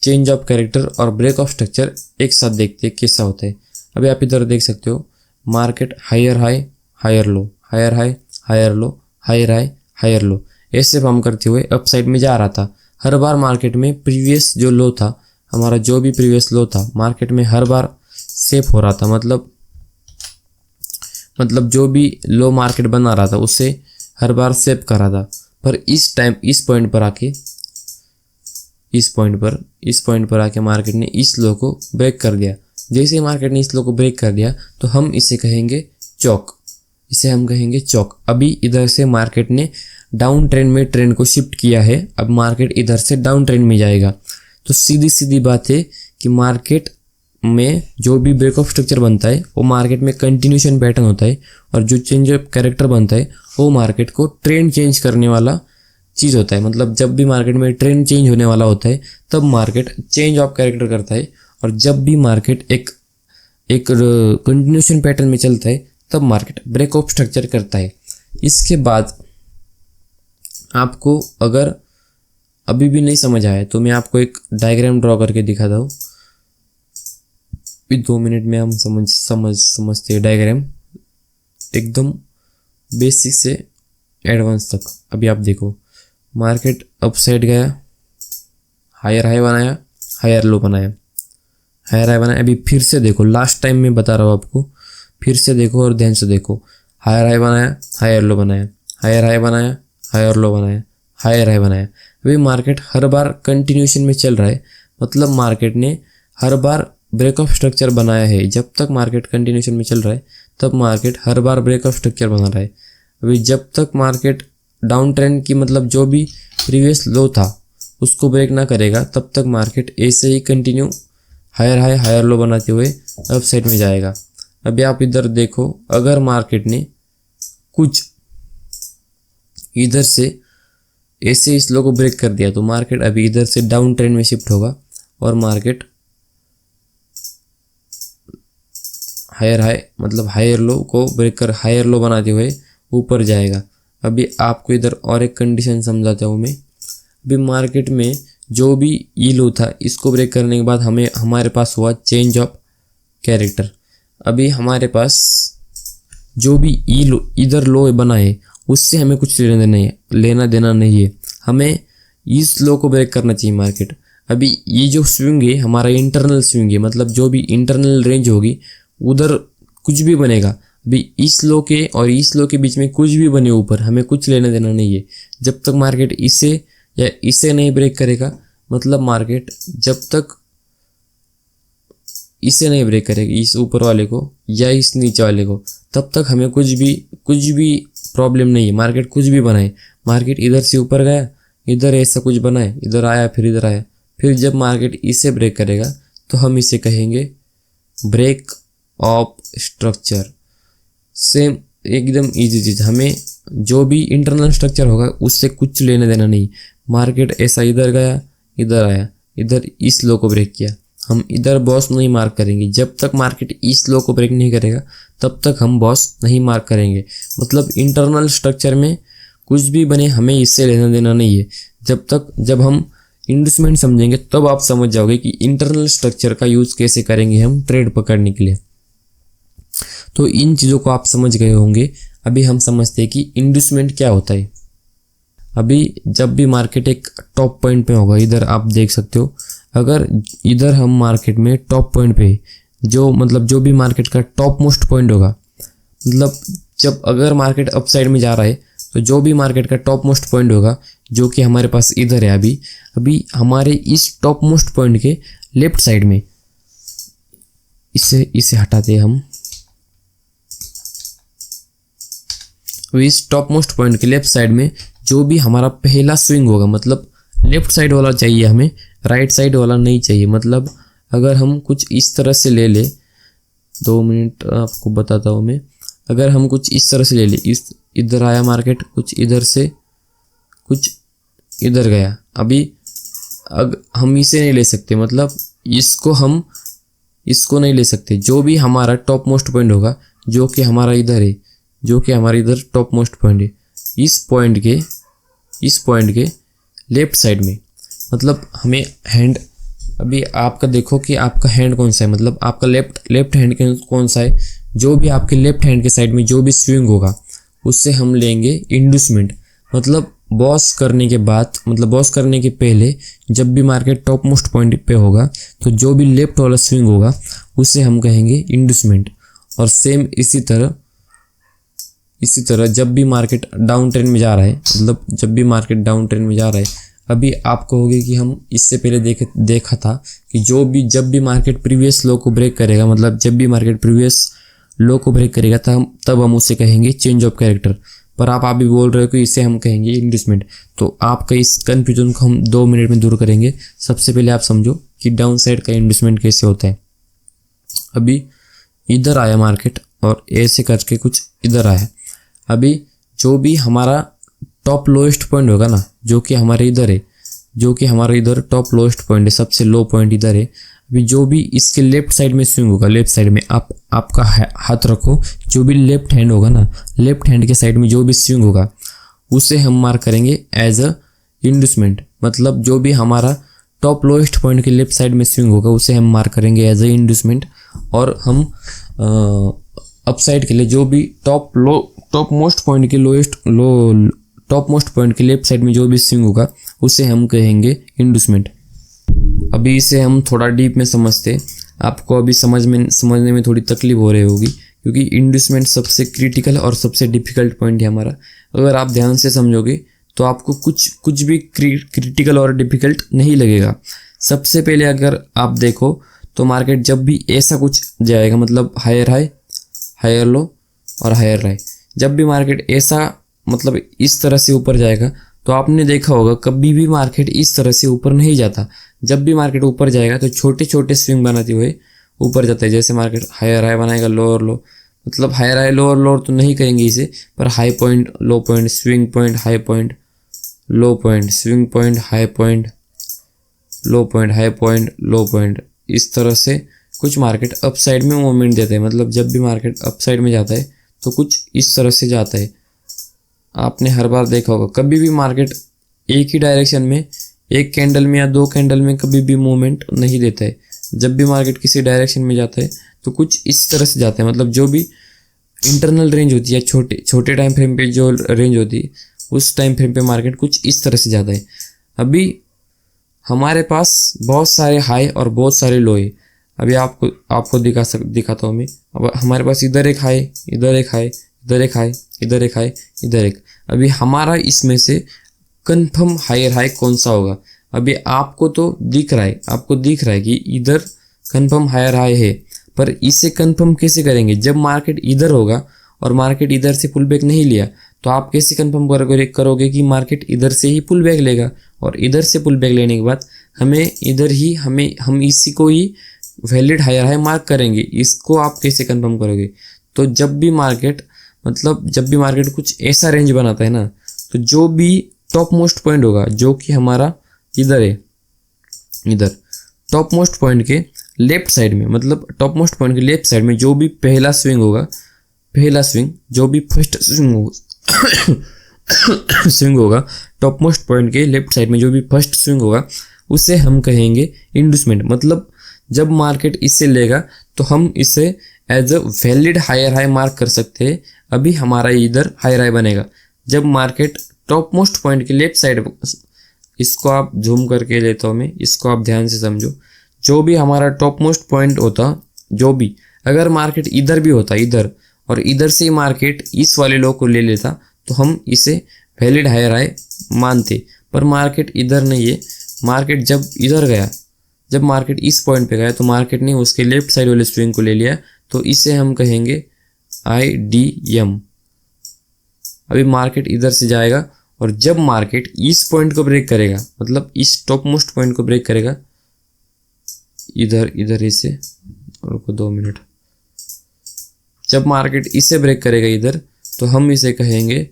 चेंज ऑफ कैरेक्टर और ब्रेक ऑफ स्ट्रक्चर एक साथ देखते हैं कैसा होता है। अभी आप इधर देख सकते हो, market higher high higher low, higher high higher low, higher high higher low ऐसे फॉर्म करते हुए अप साइड में जा रहा था। हर बार मार्केट में प्रीवियस जो लो था, हमारा जो भी प्रीवियस लो था मार्केट में हर बार सेफ हो रहा था। मतलब जो भी लो मार्केट बना रहा था उसे हर बार सेव कर रहा था। पर इस टाइम इस पॉइंट पर आके मार्केट ने इस लो को ब्रेक कर दिया। जैसे मार्केट ने इस लो को ब्रेक कर दिया तो हम इसे कहेंगे चौक, इसे हम कहेंगे चौक। अभी इधर से मार्केट ने डाउन ट्रेंड में ट्रेंड को शिफ्ट किया है, अब मार्केट इधर से डाउन ट्रेंड में जाएगा। तो सीधी सीधी बात है कि मार्केट में जो भी ब्रेक ऑफ स्ट्रक्चर बनता है वो मार्केट में कंटिन्यूशन पैटर्न होता है, और जो चेंज ऑफ कैरेक्टर बनता है वो मार्केट को ट्रेंड चेंज करने वाला चीज़ होता है। मतलब जब भी मार्केट में ट्रेंड चेंज होने वाला होता है तब मार्केट चेंज ऑफ कैरेक्टर करता है, और जब भी मार्केट एक कंटिन्यूशन पैटर्न में चलता है तब मार्केट ब्रेक ऑफ स्ट्रक्चर करता है। इसके बाद आपको अगर अभी भी नहीं समझ आया तो मैं आपको एक डायग्राम ड्रॉ करके दिखाता हूँ। 2 मिनट में हम समझते हैं डायग्राम एकदम बेसिक से एडवांस तक। अभी आप देखो, मार्केट अप साइड गया, हायर हाई बनाया, हायर लो बनाया, हायर हाई बनाया। अभी फिर से देखो, लास्ट टाइम मैं बता रहा हूँ आपको, फिर से देखो और ध्यान से देखो। हायर हाई बनाया, हायर लो बनाया, हायर हाई बनाया, हायर लो बनाया, हायर हाई बनाया। अभी मार्केट हर बार कंटिन्यूशन में चल रहा है। मतलब मार्केट ने हर बार ब्रेक ऑफ स्ट्रक्चर बनाया है। जब तक मार्केट कंटिन्यूशन में चल रहा है तब मार्केट हर बार ब्रेक ऑफ स्ट्रक्चर बना रहा है। अभी जब तक मार्केट डाउन ट्रेंड की, मतलब जो भी प्रीवियस लो था उसको ब्रेक ना करेगा तब तक मार्केट ऐसे ही continue higher high higher low बनाते हुए अप साइड में जाएगा। अभी आप इधर देखो, अगर मार्केट ने कुछ इधर से ऐसे इस लो को ब्रेक कर दिया तो मार्केट अभी इधर से डाउन ट्रेंड में शिफ्ट होगा और मार्केट हायर हाई मतलब हायर लो को ब्रेक कर हायर लो बनाते हुए ऊपर जाएगा। अभी आपको इधर और एक कंडीशन समझाता हूँ मैं। अभी मार्केट में जो भी ई लो था इसको ब्रेक करने के बाद हमारे पास हुआ चेंज ऑफ कैरेक्टर। अभी हमारे पास जो भी ई लो इधर लो बना है उससे हमें कुछ लेना देना नहीं है, हमें इस लो को ब्रेक करना चाहिए मार्केट। अभी ये जो स्विंग है हमारा इंटरनल स्विंग है, मतलब जो भी इंटरनल रेंज होगी उधर कुछ भी बनेगा। अभी इस लो के और इस लो के बीच में कुछ भी बने ऊपर, हमें कुछ लेना देना नहीं है। जब तक मार्केट इसे या इसे नहीं ब्रेक करेगा, मतलब मार्केट जब तक इसे नहीं ब्रेक करेगा, इस ऊपर वाले को या इस नीचे वाले को, तब तक हमें कुछ भी प्रॉब्लम नहीं है। मार्केट कुछ भी बनाए, मार्केट इधर से ऊपर गया, इधर ऐसा कुछ बनाए, इधर आया फिर इधर आया, फिर जब मार्केट इसे ब्रेक करेगा तो हम इसे कहेंगे ब्रेक ऑफ स्ट्रक्चर। सेम एकदम इजी चीज़, हमें जो भी इंटरनल स्ट्रक्चर होगा उससे कुछ लेने देना नहीं। मार्केट ऐसा इधर गया, इधर आया, इधर इस लो को ब्रेक किया, हम इधर बॉस नहीं मार्क करेंगे। जब तक मार्केट इस लो को ब्रेक नहीं करेगा तब तक हम बॉस नहीं मार्क करेंगे। मतलब इंटरनल स्ट्रक्चर में कुछ भी बने हमें इससे लेना देना नहीं है। जब हम इंडस्टमेंट समझेंगे तब आप समझ जाओगे कि इंटरनल स्ट्रक्चर का यूज़ कैसे करेंगे हम ट्रेड पकड़ने के लिए। तो इन चीज़ों को आप समझ गए होंगे। अभी हम समझते हैं कि इंडस्टमेंट क्या होता है। अभी जब भी मार्केट एक टॉप पॉइंट पे होगा, इधर आप देख सकते हो, अगर इधर हम मार्केट में टॉप पॉइंट पे जो भी मार्केट का टॉप मोस्ट पॉइंट होगा, मतलब जब अगर मार्केट अप साइड में जा रहा है तो जो भी मार्केट का टॉप मोस्ट पॉइंट होगा, जो कि हमारे पास इधर है। अभी हमारे इस टॉप मोस्ट पॉइंट के लेफ्ट साइड में, इसे हटाते हम। इस टॉप मोस्ट पॉइंट के लेफ्ट साइड में जो भी हमारा पहला स्विंग होगा, मतलब लेफ्ट साइड वाला चाहिए हमें, राइट साइड वाला नहीं चाहिए। मतलब अगर हम कुछ इस तरह से ले ले, 2 मिनट आपको बताता हूँ मैं। अगर हम कुछ इस तरह से ले ले, इधर आया मार्केट, कुछ इधर से कुछ इधर गया। अभी हम इसे नहीं ले सकते, मतलब इसको नहीं ले सकते। जो भी हमारा टॉप मोस्ट पॉइंट होगा, जो कि हमारा इधर है, जो कि हमारे इधर टॉप मोस्ट पॉइंट है, इस पॉइंट के लेफ्ट साइड में, मतलब हमें हैंड, अभी आपका देखो कि आपका हैंड कौन सा है, मतलब आपका लेफ्ट हैंड कौन सा है। जो भी आपके लेफ्ट हैंड के साइड में जो भी स्विंग होगा, उससे हम लेंगे इंड्यूसमेंट। मतलब बॉस करने के बाद, मतलब बॉस करने के पहले जब भी मार्केट टॉप मोस्ट पॉइंट पे होगा, तो जो भी लेफ्ट वाला स्विंग होगा उसे हम कहेंगे इंड्यूसमेंट। और सेम इसी तरह जब भी मार्केट डाउन ट्रेंड में जा रहा है, मतलब जब भी मार्केट डाउन ट्रेंड में जा रहा है, अभी आप कहोगे कि हम इससे पहले देखा था कि जब भी मार्केट प्रीवियस लो को ब्रेक करेगा, मतलब जब भी मार्केट प्रीवियस लो को ब्रेक करेगा तब हम उसे कहेंगे चेंज ऑफ कैरेक्टर। पर आप अभी बोल रहे हो कि इसे हम कहेंगे इंड्यूसमेंट। तो आपका इस कन्फ्यूजन को हम 2 मिनट में दूर करेंगे। सबसे पहले आप समझो कि डाउन साइड का इंड्यूसमेंट कैसे होता है। अभी इधर आया मार्केट और ऐसे करके कुछ इधर आया। अभी जो भी हमारा टॉप लोएस्ट पॉइंट होगा ना, जो कि हमारे इधर है, जो कि हमारा इधर टॉप लोएस्ट पॉइंट है, सबसे लो पॉइंट इधर है। अभी जो भी इसके लेफ्ट साइड में स्विंग होगा, लेफ्ट साइड में आपका हाथ रखो, जो भी लेफ्ट हैंड होगा ना, लेफ्ट हैंड के साइड में जो भी स्विंग होगा उसे हम मार्क करेंगे एज अ इंड्यूसमेंट। मतलब जो भी हमारा टॉप लोएस्ट पॉइंट के लेफ्ट साइड में स्विंग होगा उसे हम मार्क करेंगे एज अ इंड्यूसमेंट। और हम अप साइड के लिए जो भी टॉप मोस्ट पॉइंट के लेफ्ट साइड में जो भी स्विंग होगा उसे हम कहेंगे इंड्यूसमेंट। अभी इसे हम थोड़ा डीप में समझते। आपको अभी समझने में थोड़ी तकलीफ हो रही होगी, क्योंकि इंड्यूसमेंट सबसे क्रिटिकल और सबसे डिफिकल्ट पॉइंट है हमारा। अगर आप ध्यान से समझोगे तो आपको कुछ भी क्रिटिकल और डिफिकल्ट नहीं लगेगा। सबसे पहले अगर आप देखो तो मार्केट जब भी ऐसा कुछ जाएगा, मतलब हायर हाई, हायर लो और हायर हाई, जब भी मार्केट ऐसा मतलब इस तरह से ऊपर जाएगा, तो आपने देखा होगा कभी भी मार्केट इस तरह से ऊपर नहीं जाता। जब भी मार्केट ऊपर जाएगा तो छोटे छोटे स्विंग बनाते हुए ऊपर जाता है। जैसे मार्केट हायर हाई बनाएगा, लोअर लो, मतलब हायर हाई लोअर लोअर तो नहीं करेंगे इसे, पर high point low point, swing point high point low point, swing point high point low point, high point low point, इस तरह से कुछ मार्केट अप साइड में मूवमेंट देते हैं। मतलब जब भी मार्केट अप साइड में जाता है तो कुछ इस तरह से जाता है। आपने हर बार देखा होगा, कभी भी मार्केट एक ही डायरेक्शन में, एक कैंडल में या 2 कैंडल में कभी भी मूवमेंट नहीं देता है। जब भी मार्केट किसी डायरेक्शन में जाता है तो कुछ इस तरह से जाता है। मतलब जो भी इंटरनल रेंज होती है, छोटे टाइम फ्रेम पे जो रेंज होती है, उस टाइम फ्रेम पे मार्केट कुछ इस तरह से जाता है। अभी हमारे पास बहुत सारे हाई और बहुत सारे लो है। अभी आपको दिखाता हूँ मैं। अब हमारे पास इधर एक हाई, इधर एक हाई, इधर एक हाई, इधर एक हाई, इधर एक। अभी हमारा इसमें से कंफर्म हायर हाई कौन सा होगा? अभी आपको तो दिख रहा है, कि इधर कंफर्म हायर हाई है, पर इसे कंफर्म कैसे करेंगे? जब मार्केट इधर होगा और मार्केट इधर से पुल बैक नहीं लिया, तो आप कैसे कंफर्म करोगे कि मार्केट इधर से ही पुल बैक लेगा? और इधर से पुल बैक लेने के बाद हम इसी को ही वैलिड हायर हाई मार्क करेंगे। इसको आप कैसे कंफर्म करोगे? तो जब भी मार्केट कुछ ऐसा रेंज बनाता है ना, तो जो भी टॉप मोस्ट पॉइंट होगा, जो कि हमारा इधर है, इधर टॉप मोस्ट पॉइंट के लेफ्ट साइड में, मतलब टॉप मोस्ट पॉइंट के लेफ्ट साइड में जो भी पहला स्विंग होगा, जो भी फर्स्ट स्विंग होगा, टॉप मोस्ट पॉइंट के लेफ्ट साइड में जो भी फर्स्ट स्विंग होगा, उसे हम कहेंगे इंड्यूसमेंट। मतलब जब मार्केट इससे लेगा तो हम इसे as a valid higher high mark कर सकते हैं। अभी हमारा इधर हायर हाई बनेगा जब मार्केट टॉप मोस्ट पॉइंट के लेफ्ट साइड, इसको आप जूम करके लेता हूँ मैं, इसको आप ध्यान से समझो। जो भी हमारा टॉप मोस्ट पॉइंट होता, जो भी अगर मार्केट इधर भी होता, इधर, और इधर से ही मार्केट इस वाले लो को ले लेता, तो हम इसे वैलिड हायर हाई मानते। पर मार्केट इधर नहीं है। मार्केट जब इधर गया, जब मार्केट इस पॉइंट पे गया तो मार्केट ने उसके लेफ्ट साइड वाले स्विंग को ले लिया, तो इसे हम कहेंगे IDM। अभी मार्केट इधर से जाएगा और जब मार्केट इस पॉइंट को ब्रेक करेगा, मतलब इस टॉप मोस्ट पॉइंट को ब्रेक करेगा, इधर इसे, रुको 2 मिनट, जब मार्केट इसे ब्रेक करेगा इधर, तो हम इसे कहेंगे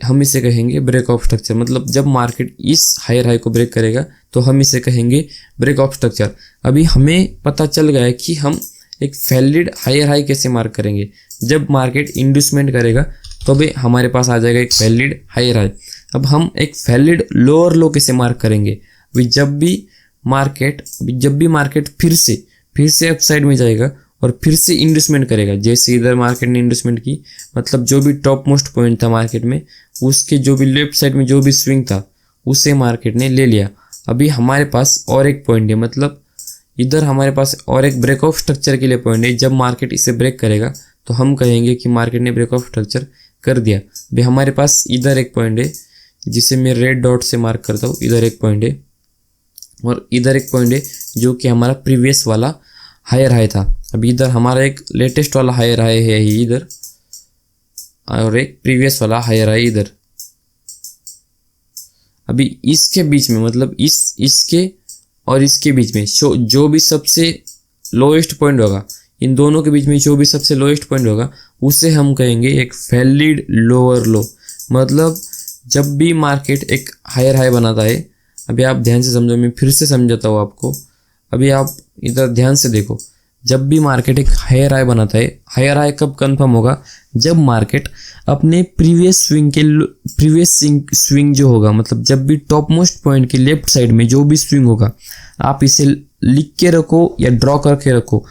हम इसे कहेंगे ब्रेक ऑफ स्ट्रक्चर। मतलब जब मार्केट इस हायर हाई को ब्रेक करेगा तो हम इसे कहेंगे ब्रेक ऑफ स्ट्रक्चर। अभी हमें पता चल गया है कि हम एक वैलिड हायर हाई कैसे मार्क करेंगे। जब मार्केट इंड्यूसमेंट करेगा तो भी हमारे पास आ जाएगा एक वैलिड हायर हाई। अब हम एक वैलिड लोअर लो कैसे मार्क करेंगे। अभी जब भी मार्केट फिर से अपसाइड में जाएगा और फिर से इंड्यूसमेंट करेगा, जैसे इधर मार्केट ने इंड्यूसमेंट की, मतलब जो भी टॉप मोस्ट पॉइंट था मार्केट में, उसके जो भी लेफ्ट साइड में जो भी स्विंग था उसे मार्केट ने ले लिया। अभी हमारे पास और एक पॉइंट है, मतलब इधर हमारे पास और एक ब्रेक ऑफ स्ट्रक्चर के लिए पॉइंट है। जब मार्केट इसे ब्रेक करेगा तो हम कहेंगे कि मार्केट ने ब्रेक ऑफ स्ट्रक्चर कर दिया। अभी हमारे पास इधर एक पॉइंट है जिसे मैं रेड डॉट से मार्क करता हूँ, इधर एक पॉइंट है और इधर एक पॉइंट है जो कि हमारा प्रीवियस वाला हायर हाई था। अभी इधर हमारा एक लेटेस्ट वाला हायर हाई है इधर, और एक प्रीवियस वाला हायर हाई इधर। अभी इसके बीच में, मतलब इसके और इसके बीच में जो भी सबसे लोएस्ट पॉइंट होगा, इन दोनों के बीच में जो भी सबसे लोएस्ट पॉइंट होगा उसे हम कहेंगे एक वैलिड लोअर लो। मतलब जब भी मार्केट एक हायर हाई बनाता है, अभी आप ध्यान से समझो, मैं फिर से समझाता हूँ आपको। अभी आप इधर ध्यान से देखो, जब भी मार्केट एक हायर हाई बनाता है, हायर हाई कब कंफर्म होगा, जब मार्केट अपने प्रीवियस स्विंग जो होगा, मतलब जब भी टॉप मोस्ट पॉइंट के लेफ्ट साइड में जो भी स्विंग होगा, आप इसे लिख के रखो या ड्रॉ करके रखो।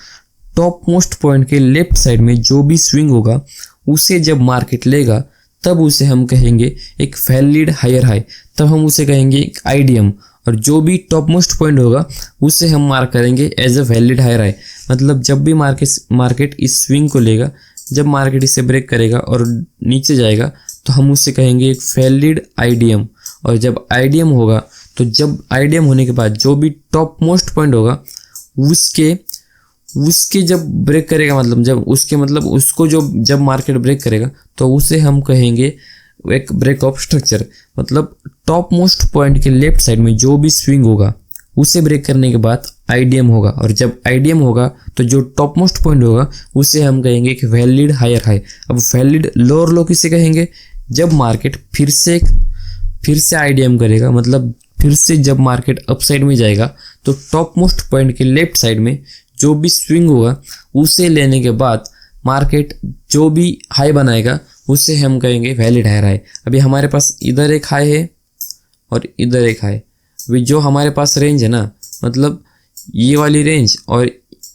टॉप मोस्ट पॉइंट के लेफ्ट साइड में जो भी स्विंग होगा उसे जब मार्केट लेगा तब उसे हम कहेंगे एक वैलिड हायर हाई, तब हम उसे कहेंगे एक IDM। और जो भी टॉप मोस्ट पॉइंट होगा उसे हम मार्क करेंगे as a valid higher high. मतलब जब भी मार्केट इस स्विंग को लेगा, जब मार्केट इसे ब्रेक करेगा और नीचे जाएगा तो हम उसे कहेंगे एक वैलिड IDM। और जब IDM होगा तो जब IDM होने के बाद जो भी टॉप मोस्ट पॉइंट होगा उसके जब ब्रेक करेगा, मतलब उसको जब मार्केट ब्रेक करेगा तो उसे हम कहेंगे एक ब्रेक ऑफ स्ट्रक्चर। मतलब टॉप मोस्ट पॉइंट के लेफ्ट साइड में जो भी स्विंग होगा उसे ब्रेक करने के बाद IDM होगा, और जब IDM होगा तो जो टॉप मोस्ट पॉइंट होगा उसे हम कहेंगे एक वैलिड हायर हाई। अब वैलिड लोअर लो किसे कहेंगे, जब मार्केट फिर से IDM करेगा, मतलब फिर से जब मार्केट अपसाइड में जाएगा तो टॉप मोस्ट पॉइंट के लेफ्ट साइड में जो भी स्विंग होगा उसे लेने के बाद मार्केट जो भी हाई बनाएगा उसे हम कहेंगे वैलिड हायर हाई। अभी हमारे पास इधर एक हाई है और इधर एक हाई। अभी जो हमारे पास रेंज है ना, मतलब ये वाली रेंज और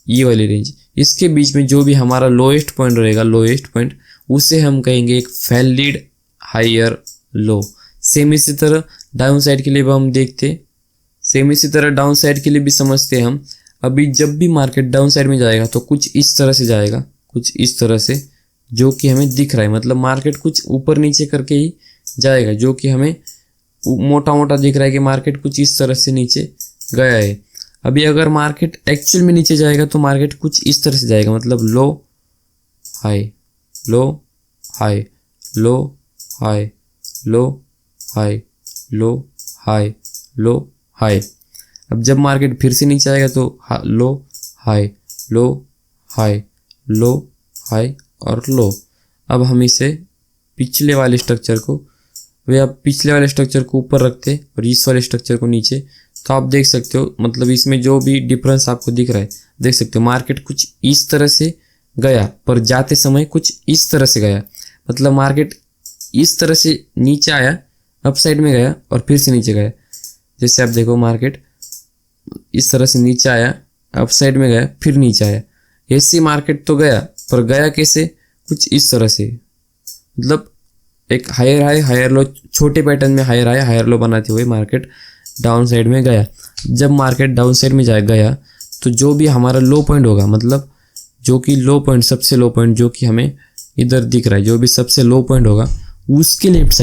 ये वाली रेंज, इसके बीच में जो भी हमारा लोएस्ट पॉइंट रहेगा, लोएस्ट पॉइंट, उसे हम कहेंगे एक वैलिड हायर लो। सेम इसी तरह डाउन साइड के लिए भी हम देखते, सेम इसी तरह डाउन साइड के लिए भी समझते हम। अभी जब भी मार्केट डाउन साइड में जाएगा तो कुछ इस तरह से जाएगा, कुछ इस तरह से, जो कि हमें दिख रहा है। मतलब मार्केट कुछ ऊपर नीचे करके ही जाएगा, जो कि हमें मोटा मोटा दिख रहा है कि मार्केट कुछ इस तरह से नीचे गया है। अभी अगर मार्केट एक्चुअल में नीचे जाएगा तो मार्केट कुछ इस तरह से जाएगा, मतलब low high low high low high low high low high low high. अब जब मार्केट फिर से नीचे आएगा तो low high low high low high और लो। अब हम इसे पिछले वाले स्ट्रक्चर को ऊपर रखते और इस वाले स्ट्रक्चर को नीचे, तो आप देख सकते हो, मतलब इसमें जो भी डिफरेंस आपको दिख रहा है देख सकते हो। मार्केट कुछ इस तरह से गया पर जाते समय कुछ इस तरह से गया, मतलब मार्केट इस तरह से नीचे आया, अप साइड में गया और फिर से नीचे गया। जैसे आप देखो, मार्केट इस तरह से नीचे आया, अप साइड में गया, फिर नीचे आया। ऐसे मार्केट तो गया, पर गया कैसे, कुछ इस तरह से, मतलब एक हायर हाई हायर लो, छोटे पैटर्न में हायर हाई हायर लो बनाते हुए मार्केट डाउन साइड में गया। जब मार्केट डाउन साइड में गया तो जो भी हमारा लो पॉइंट होगा, मतलब जो कि लो पॉइंट, सबसे लो पॉइंट जो कि हमें इधर दिख रहा है, जो भी सबसे लो पॉइंट होगा उसके लेफ्ट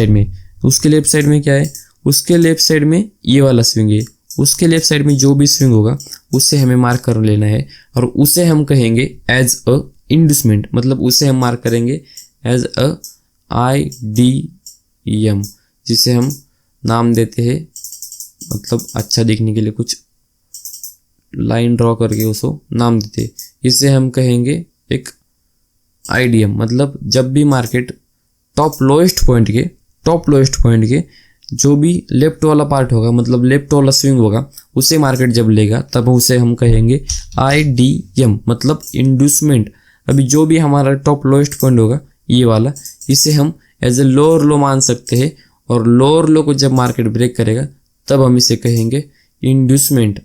साइड में क्या है, उसके लेफ्ट साइड में ये वाला स्विंग है, उसके लेफ्ट साइड में जो भी स्विंग होगा उससे हमें मार्क कर लेना है और उसे हम कहेंगे एज अ इंड्यूसमेंट, मतलब उसे हम मार्क करेंगे एज अ IDM, जिसे हम नाम देते हैं, मतलब अच्छा दिखने के लिए कुछ लाइन ड्रॉ करके उसको नाम देते हैं। इसे हम कहेंगे एक IDM, मतलब जब भी मार्केट टॉप लोएस्ट पॉइंट के जो भी लेफ्ट वाला पार्ट होगा, मतलब लेफ्ट वाला स्विंग होगा, उसे मार्केट जब लेगा तब उसे हम कहेंगे IDM, मतलब इंड्यूसमेंट। अभी जो भी हमारा टॉप लोएस्ट पॉइंट होगा ये वाला, इसे हम एज ए लोअर लो मान सकते हैं और लोअर लो को जब मार्केट ब्रेक करेगा तब हम इसे कहेंगे इंड्यूसमेंट।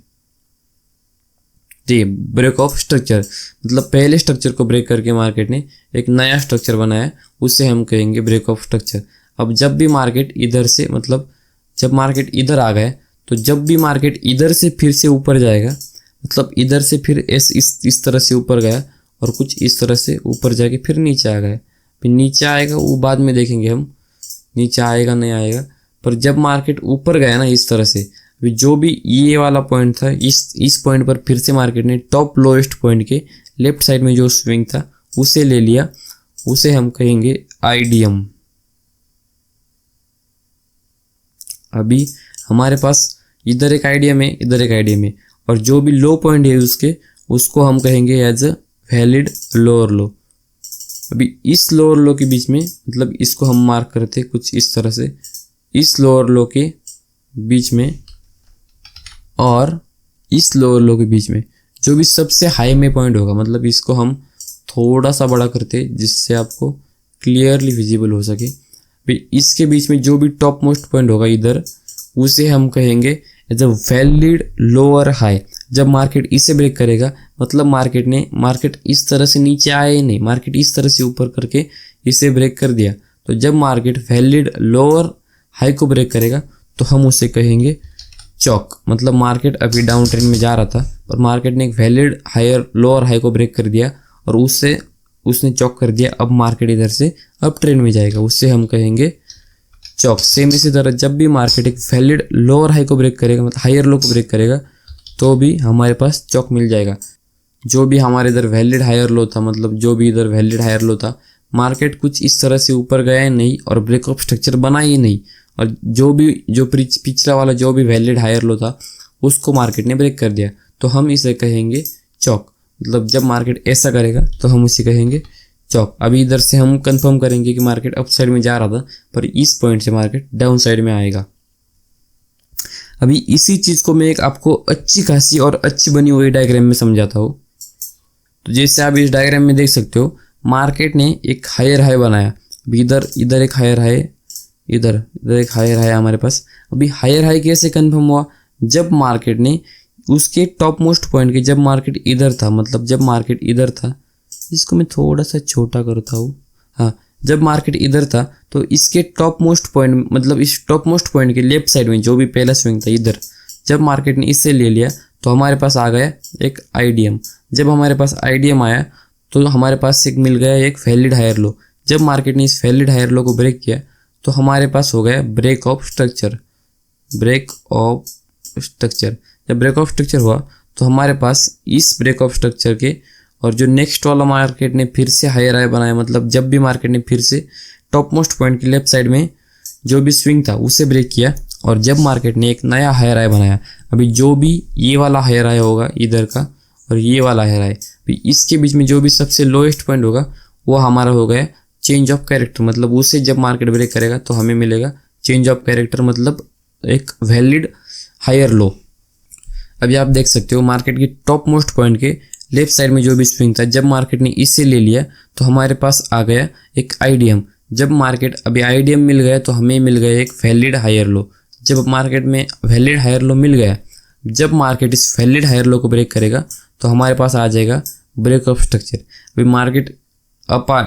ब्रेक ऑफ स्ट्रक्चर, मतलब पहले स्ट्रक्चर को ब्रेक करके मार्केट ने एक नया स्ट्रक्चर बनाया, उसे हम कहेंगे ब्रेक ऑफ स्ट्रक्चर। अब जब भी मार्केट इधर से, मतलब जब मार्केट इधर आ गया, तो जब भी मार्केट इधर से फिर से ऊपर जाएगा, मतलब इधर से फिर इस तरह से ऊपर गया और कुछ इस तरह से ऊपर जाके फिर नीचे आ गया, फिर नीचे आएगा वो बाद में देखेंगे हम नीचे आएगा नहीं आएगा। पर जब मार्केट ऊपर गया ना इस तरह से, अभी जो भी ये वाला पॉइंट था, इस पॉइंट पर फिर से मार्केट ने टॉप लोएस्ट पॉइंट के लेफ्ट साइड में जो स्विंग था उसे ले लिया, उसे हम कहेंगे IDM। अभी हमारे पास इधर एक IDM है, इधर एक IDM है, और जो भी लो पॉइंट है उसको हम कहेंगे as a valid lower low. अभी इस लोअर लो के बीच में, मतलब इसको हम मार्क करते हैं कुछ इस तरह से, इस लोअर लो के बीच में और इस लोअर लो के बीच में जो भी सबसे हाई में पॉइंट होगा, मतलब इसको हम थोड़ा सा बड़ा करते हैं जिससे आपको क्लियरली विजिबल हो सके। फिर इसके बीच में जो भी टॉप मोस्ट पॉइंट होगा इधर, उसे हम कहेंगे as a valid lower high. जब मार्केट इसे ब्रेक करेगा, मतलब मार्केट इस तरह से नीचे आया ही नहीं, मार्केट इस तरह से ऊपर करके इसे ब्रेक कर दिया, तो जब मार्केट वैलिड लोअर हाई को ब्रेक करेगा तो हम उसे कहेंगे चौक। मतलब मार्केट अभी डाउन ट्रेंड में जा रहा था और मार्केट ने एक वैलिड हायर लोअर हाई को ब्रेक कर दिया और उसने चौक कर दिया। अब मार्केट इधर से अप ट्रेंड में जाएगा, उससे हम कहेंगे चौक। सेम इसी तरह जब भी मार्केट एक वैलिड लोअर हाई को ब्रेक करेगा, मतलब हायर लो को ब्रेक करेगा, तो भी हमारे पास चौक मिल जाएगा। जो भी हमारे इधर वैलिड हायर लो था, मतलब जो भी इधर वैलिड हायर लो था, मार्केट कुछ इस तरह से ऊपर गया ही नहीं और ब्रेक ऑफ स्ट्रक्चर बना ही नहीं, और जो पिछला वाला जो भी वैलिड हायर लो था उसको मार्केट ने ब्रेक कर दिया, तो हम इसे कहेंगे चौक। मतलब जब मार्केट ऐसा करेगा तो हम इसे कहेंगे चौक। अभी इधर से हम कंफर्म करेंगे कि मार्केट अप साइड में जा रहा था, पर इस पॉइंट से मार्केट डाउन साइड में आएगा। अभी इसी चीज़ को मैं एक आपको अच्छी खासी और अच्छी बनी हुई डायग्राम में समझाता हूँ। तो जैसे आप इस डायग्राम में देख सकते हो, मार्केट ने एक हायर हाई बनाया, अभी इधर एक हायर हाई, इधर एक हायर हाई हमारे पास। अभी हायर हाई कैसे कंफर्म हुआ? जब मार्केट ने उसके टॉप मोस्ट पॉइंट के, जब मार्केट इधर था, मतलब जब मार्केट इधर था, इसको मैं थोड़ा सा छोटा करता हूँ, हाँ, जब मार्केट इधर था तो इसके टॉप मोस्ट पॉइंट, मतलब इस टॉप मोस्ट पॉइंट के लेफ्ट साइड में जो भी पहला स्विंग था इधर, जब मार्केट ने इससे ले लिया तो हमारे पास आ गया एक IDM। जब हमारे पास IDM आया तो हमारे पास एक मिल गया एक वैलिड हायर लो। जब मार्केट ने इस वैलिड हायर लो को ब्रेक किया तो हमारे पास हो गया ब्रेक ऑफ स्ट्रक्चर। जब ब्रेक ऑफ स्ट्रक्चर हुआ तो हमारे पास इस ब्रेक ऑफ स्ट्रक्चर के और जो नेक्स्ट वाला मार्केट ने फिर से हायर हाई बनाया, मतलब जब भी मार्केट ने फिर से टॉप मोस्ट पॉइंट के लेफ्ट साइड में जो भी स्विंग था उसे ब्रेक किया और जब मार्केट ने एक नया हायर हाई बनाया, अभी जो भी ये वाला हायर हाई होगा इधर का और ये वाला हायर हाई, अभी इसके बीच में जो भी सबसे लोएस्ट पॉइंट होगा वो हमारा हो गया चेंज ऑफ कैरेक्टर। मतलब उसे जब मार्केट ब्रेक करेगा तो हमें मिलेगा चेंज ऑफ कैरेक्टर, मतलब एक वैलिड हायर लो। अभी आप देख सकते हो मार्केट के टॉप मोस्ट पॉइंट के लेफ्ट साइड में जो भी स्विंग था, जब मार्केट ने इससे ले लिया तो हमारे पास आ गया एक IDM। जब मार्केट अभी IDM मिल गया तो हमें मिल गया एक वैलिड हायर लो। जब मार्केट में वैलिड हायर लो मिल गया, जब मार्केट इस वैलिड हायर लो को ब्रेक करेगा तो हमारे पास आ जाएगा ब्रेक ऑफ स्ट्रक्चर। अभी मार्केट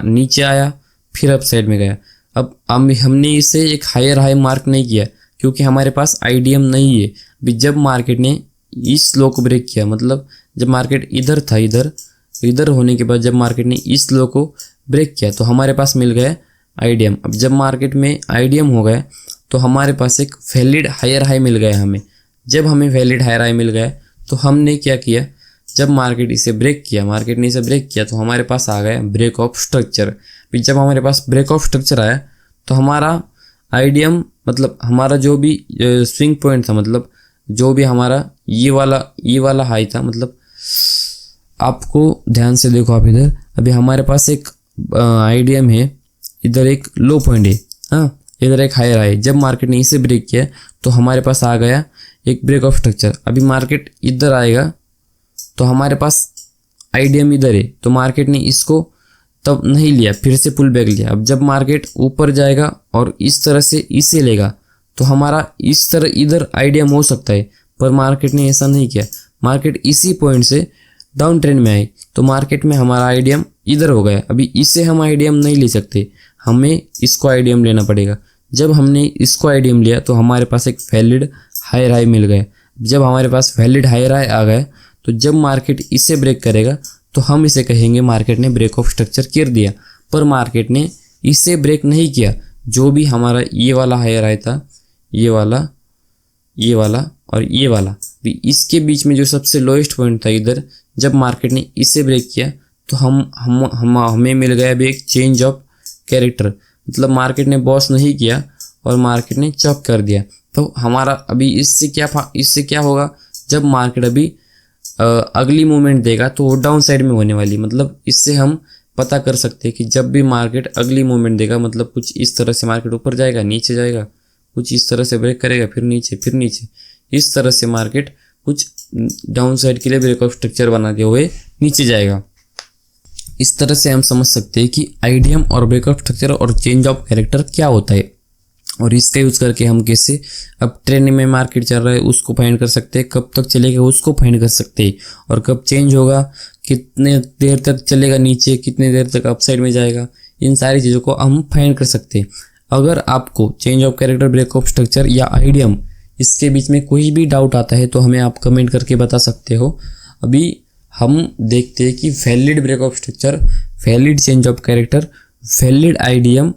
नीचे आया फिर अप साइड में गया। अब हमने इसे एक हायर हाई मार्क नहीं किया क्योंकि हमारे पास IDM नहीं है। अभी जब मार्केट ने इस लो को ब्रेक किया, मतलब जब मार्केट इधर था, इधर होने के बाद जब मार्केट ने इस लो को ब्रेक किया तो हमारे पास मिल गया IDM। अब जब मार्केट में IDM हो गया तो हमारे पास एक वैलिड हायर हाई मिल गया हमें। जब हमें वैलिड हायर हाई मिल गया तो हमने क्या किया, जब मार्केट ने इसे ब्रेक किया तो हमारे पास आ गया ब्रेक ऑफ स्ट्रक्चर। फिर जब हमारे पास ब्रेक ऑफ स्ट्रक्चर आया तो हमारा आईडीएम मतलब हमारा जो भी स्विंग पॉइंट था, मतलब जो भी हमारा ये वाला हाई था, मतलब आपको ध्यान से देखो आप इधर, अभी हमारे पास एक आईडीएम है, इधर एक लो पॉइंट है, हाँ इधर एक हायर हाई। जब मार्केट ने इसे ब्रेक किया तो हमारे पास आ गया एक ब्रेक ऑफ स्ट्रक्चर। अभी मार्केट इधर आएगा तो हमारे पास आईडीएम इधर है, तो मार्केट ने इसको तब नहीं लिया, फिर से पुल बैक लिया। अब जब मार्केट ऊपर जाएगा और इस तरह से इसे लेगा तो हमारा इस तरह इधर आईडीएम हो सकता है, पर मार्केट ने ऐसा नहीं किया। मार्केट इसी पॉइंट से डाउन ट्रेंड में आई तो मार्केट में हमारा आईडीएम इधर हो गया। अभी इसे हम आईडीएम नहीं ले सकते, हमें इसको आईडीएम लेना पड़ेगा। जब हमने इसको आईडीएम लिया तो हमारे पास एक वैलिड हायर हाई मिल गया। जब हमारे पास वैलिड हायर हाई आ गया तो जब मार्केट इसे ब्रेक करेगा तो हम इसे कहेंगे मार्केट ने ब्रेक ऑफ स्ट्रक्चर कर दिया। पर मार्केट ने इसे ब्रेक नहीं किया। जो भी हमारा ये वाला हायर हाई था, ये वाला और ये वाला, भी इसके बीच में जो सबसे लोएस्ट पॉइंट था इधर, जब मार्केट ने इसे ब्रेक किया तो हमें मिल गया अभी एक चेंज ऑफ कैरेक्टर। मतलब मार्केट ने बॉस नहीं किया और मार्केट ने चॉप कर दिया। तो हमारा अभी इससे क्या होगा, जब मार्केट अभी अगली मूवमेंट देगा तो वो डाउन साइड में होने वाली। मतलब इससे हम पता कर सकते हैं कि जब भी मार्केट अगली मूवमेंट देगा, मतलब कुछ इस तरह से मार्केट ऊपर जाएगा, नीचे जाएगा, कुछ इस तरह से ब्रेक करेगा, फिर नीचे, इस तरह से मार्केट कुछ डाउन साइड के लिए ब्रेक ऑफ स्ट्रक्चर बनाते हुए नीचे जाएगा। इस तरह से हम समझ सकते हैं कि आईडीएम और ब्रेक ऑफ स्ट्रक्चर और चेंज ऑफ कैरेक्टर क्या होता है, और इसका यूज़ करके हम कैसे अब ट्रेंड में मार्केट चल रहा है उसको फाइंड कर सकते हैं, कब तक चलेगा उसको फाइंड कर सकते हैं, और कब चेंज होगा, कितने देर तक चलेगा नीचे, कितने देर तक अपसाइड में जाएगा, इन सारी चीज़ों को हम फाइंड कर सकते हैं। अगर आपको change of character, break of structure या आईडीएम इसके बीच में कोई भी डाउट आता है तो हमें आप कमेंट करके बता सकते हो। अभी हम देखते हैं कि valid break of structure, valid change of character, valid IDM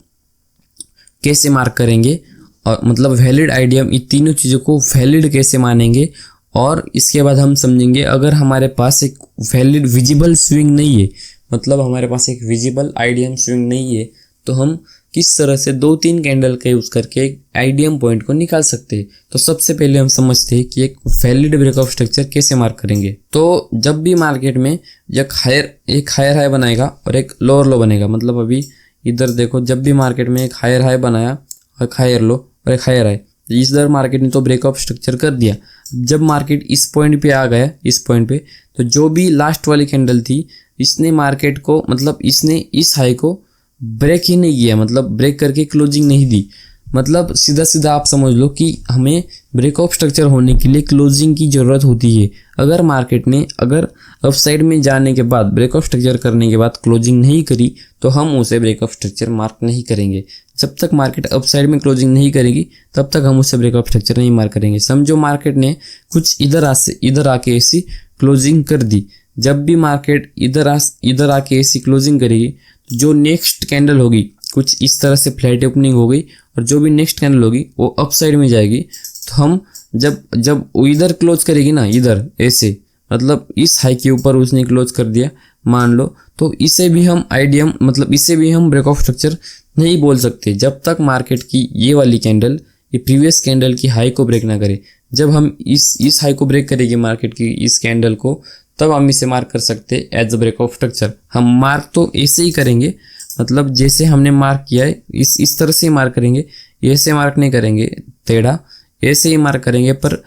कैसे मार्क करेंगे, और मतलब वैलिड आईडीएम, इन तीनों चीज़ों को वैलिड कैसे मानेंगे। और इसके बाद हम समझेंगे अगर हमारे पास एक वैलिड विजिबल स्विंग नहीं है, मतलब हमारे पास एक विजिबल आईडीएम स्विंग नहीं है, तो हम किस तरह से 2-3 कैंडल का यूज़ करके एक आईडीएम पॉइंट को निकाल सकते हैं। तो सबसे पहले हम समझते हैं कि एक वैलिड ब्रेक ऑफ स्ट्रक्चर कैसे मार्क करेंगे। तो जब भी मार्केट में एक हायर हाई बनाएगा और एक लोअर लो बनेगा, मतलब अभी इधर देखो, जब भी मार्केट में एक हायर हाई बनाया, एक हायर लो और एक हायर हाई, इधर मार्केट ने तो ब्रेक ऑफ स्ट्रक्चर कर दिया। जब मार्केट इस पॉइंट पे आ गया, इस पॉइंट पे, तो जो भी लास्ट वाली कैंडल थी, इसने मार्केट को, मतलब इसने इस हाई को ब्रेक ही नहीं किया, मतलब ब्रेक करके क्लोजिंग नहीं दी। मतलब सीधा आप समझ लो कि हमें ब्रेक ऑफ स्ट्रक्चर होने के लिए क्लोजिंग की ज़रूरत होती है। अगर मार्केट ने अपसाइड में जाने के बाद, ब्रेक ऑफ स्ट्रक्चर करने के बाद क्लोजिंग नहीं करी तो हम उसे ब्रेक ऑफ स्ट्रक्चर मार्क नहीं करेंगे। जब तक मार्केट अपसाइड में क्लोजिंग नहीं करेगी तब तक हम उसे ब्रेक ऑफ स्ट्रक्चर नहीं मार्क करेंगे। समझो मार्केट ने कुछ इधर आके ऐसी क्लोजिंग कर दी। जब भी मार्केट इधर आके ऐसी क्लोजिंग करेगी, जो नेक्स्ट कैंडल होगी कुछ इस तरह से फ्लैट ओपनिंग हो गई, और जो भी नेक्स्ट कैंडल होगी वो अप साइड में जाएगी। तो हम जब वो इधर क्लोज करेगी ना, इधर ऐसे, मतलब इस हाई के ऊपर उसने क्लोज कर दिया मान लो, तो इसे भी हम आईडीएम, मतलब इसे भी हम ब्रेक ऑफ स्ट्रक्चर नहीं बोल सकते जब तक मार्केट की ये वाली कैंडल, ये प्रीवियस कैंडल की हाई को ब्रेक ना करे। जब हम इस हाई को ब्रेक करेगी मार्केट की इस कैंडल को, तब हम इसे मार्क कर सकते हैं as a break of structure. हम मार्क तो ऐसे ही करेंगे, मतलब जैसे हमने मार्क किया है इस तरह से ही मार्क करेंगे, ऐसे मार्क नहीं करेंगे टेढ़ा, ऐसे ही मार्क करेंगे। पर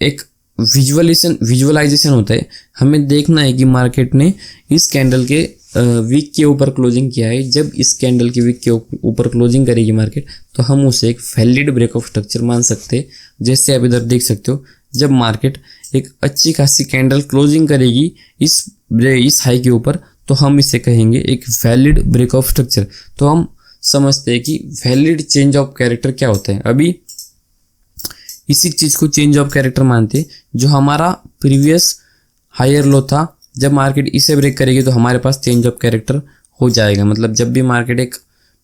एक विजुअलाइजेशन होता है, हमें देखना है कि मार्केट ने इस कैंडल के वीक के ऊपर क्लोजिंग किया है। जब इस कैंडल की वीक के ऊपर क्लोजिंग करेगी मार्केट, तो हम उसे एक वैलिड ब्रेक ऑफ स्ट्रक्चर मान सकते हैं। जैसे आप इधर देख सकते हो, जब मार्केट एक अच्छी खासी कैंडल क्लोजिंग करेगी इस हाई के ऊपर, तो हम इसे कहेंगे एक वैलिड ब्रेक ऑफ स्ट्रक्चर। तो हम समझते हैं कि वैलिड चेंज ऑफ कैरेक्टर क्या होता है। अभी इसी चीज़ को चेंज ऑफ कैरेक्टर मानते हैं। जो हमारा प्रीवियस हायर लो था, जब मार्केट इसे ब्रेक करेगी तो हमारे पास चेंज ऑफ कैरेक्टर हो जाएगा। मतलब जब भी मार्केट एक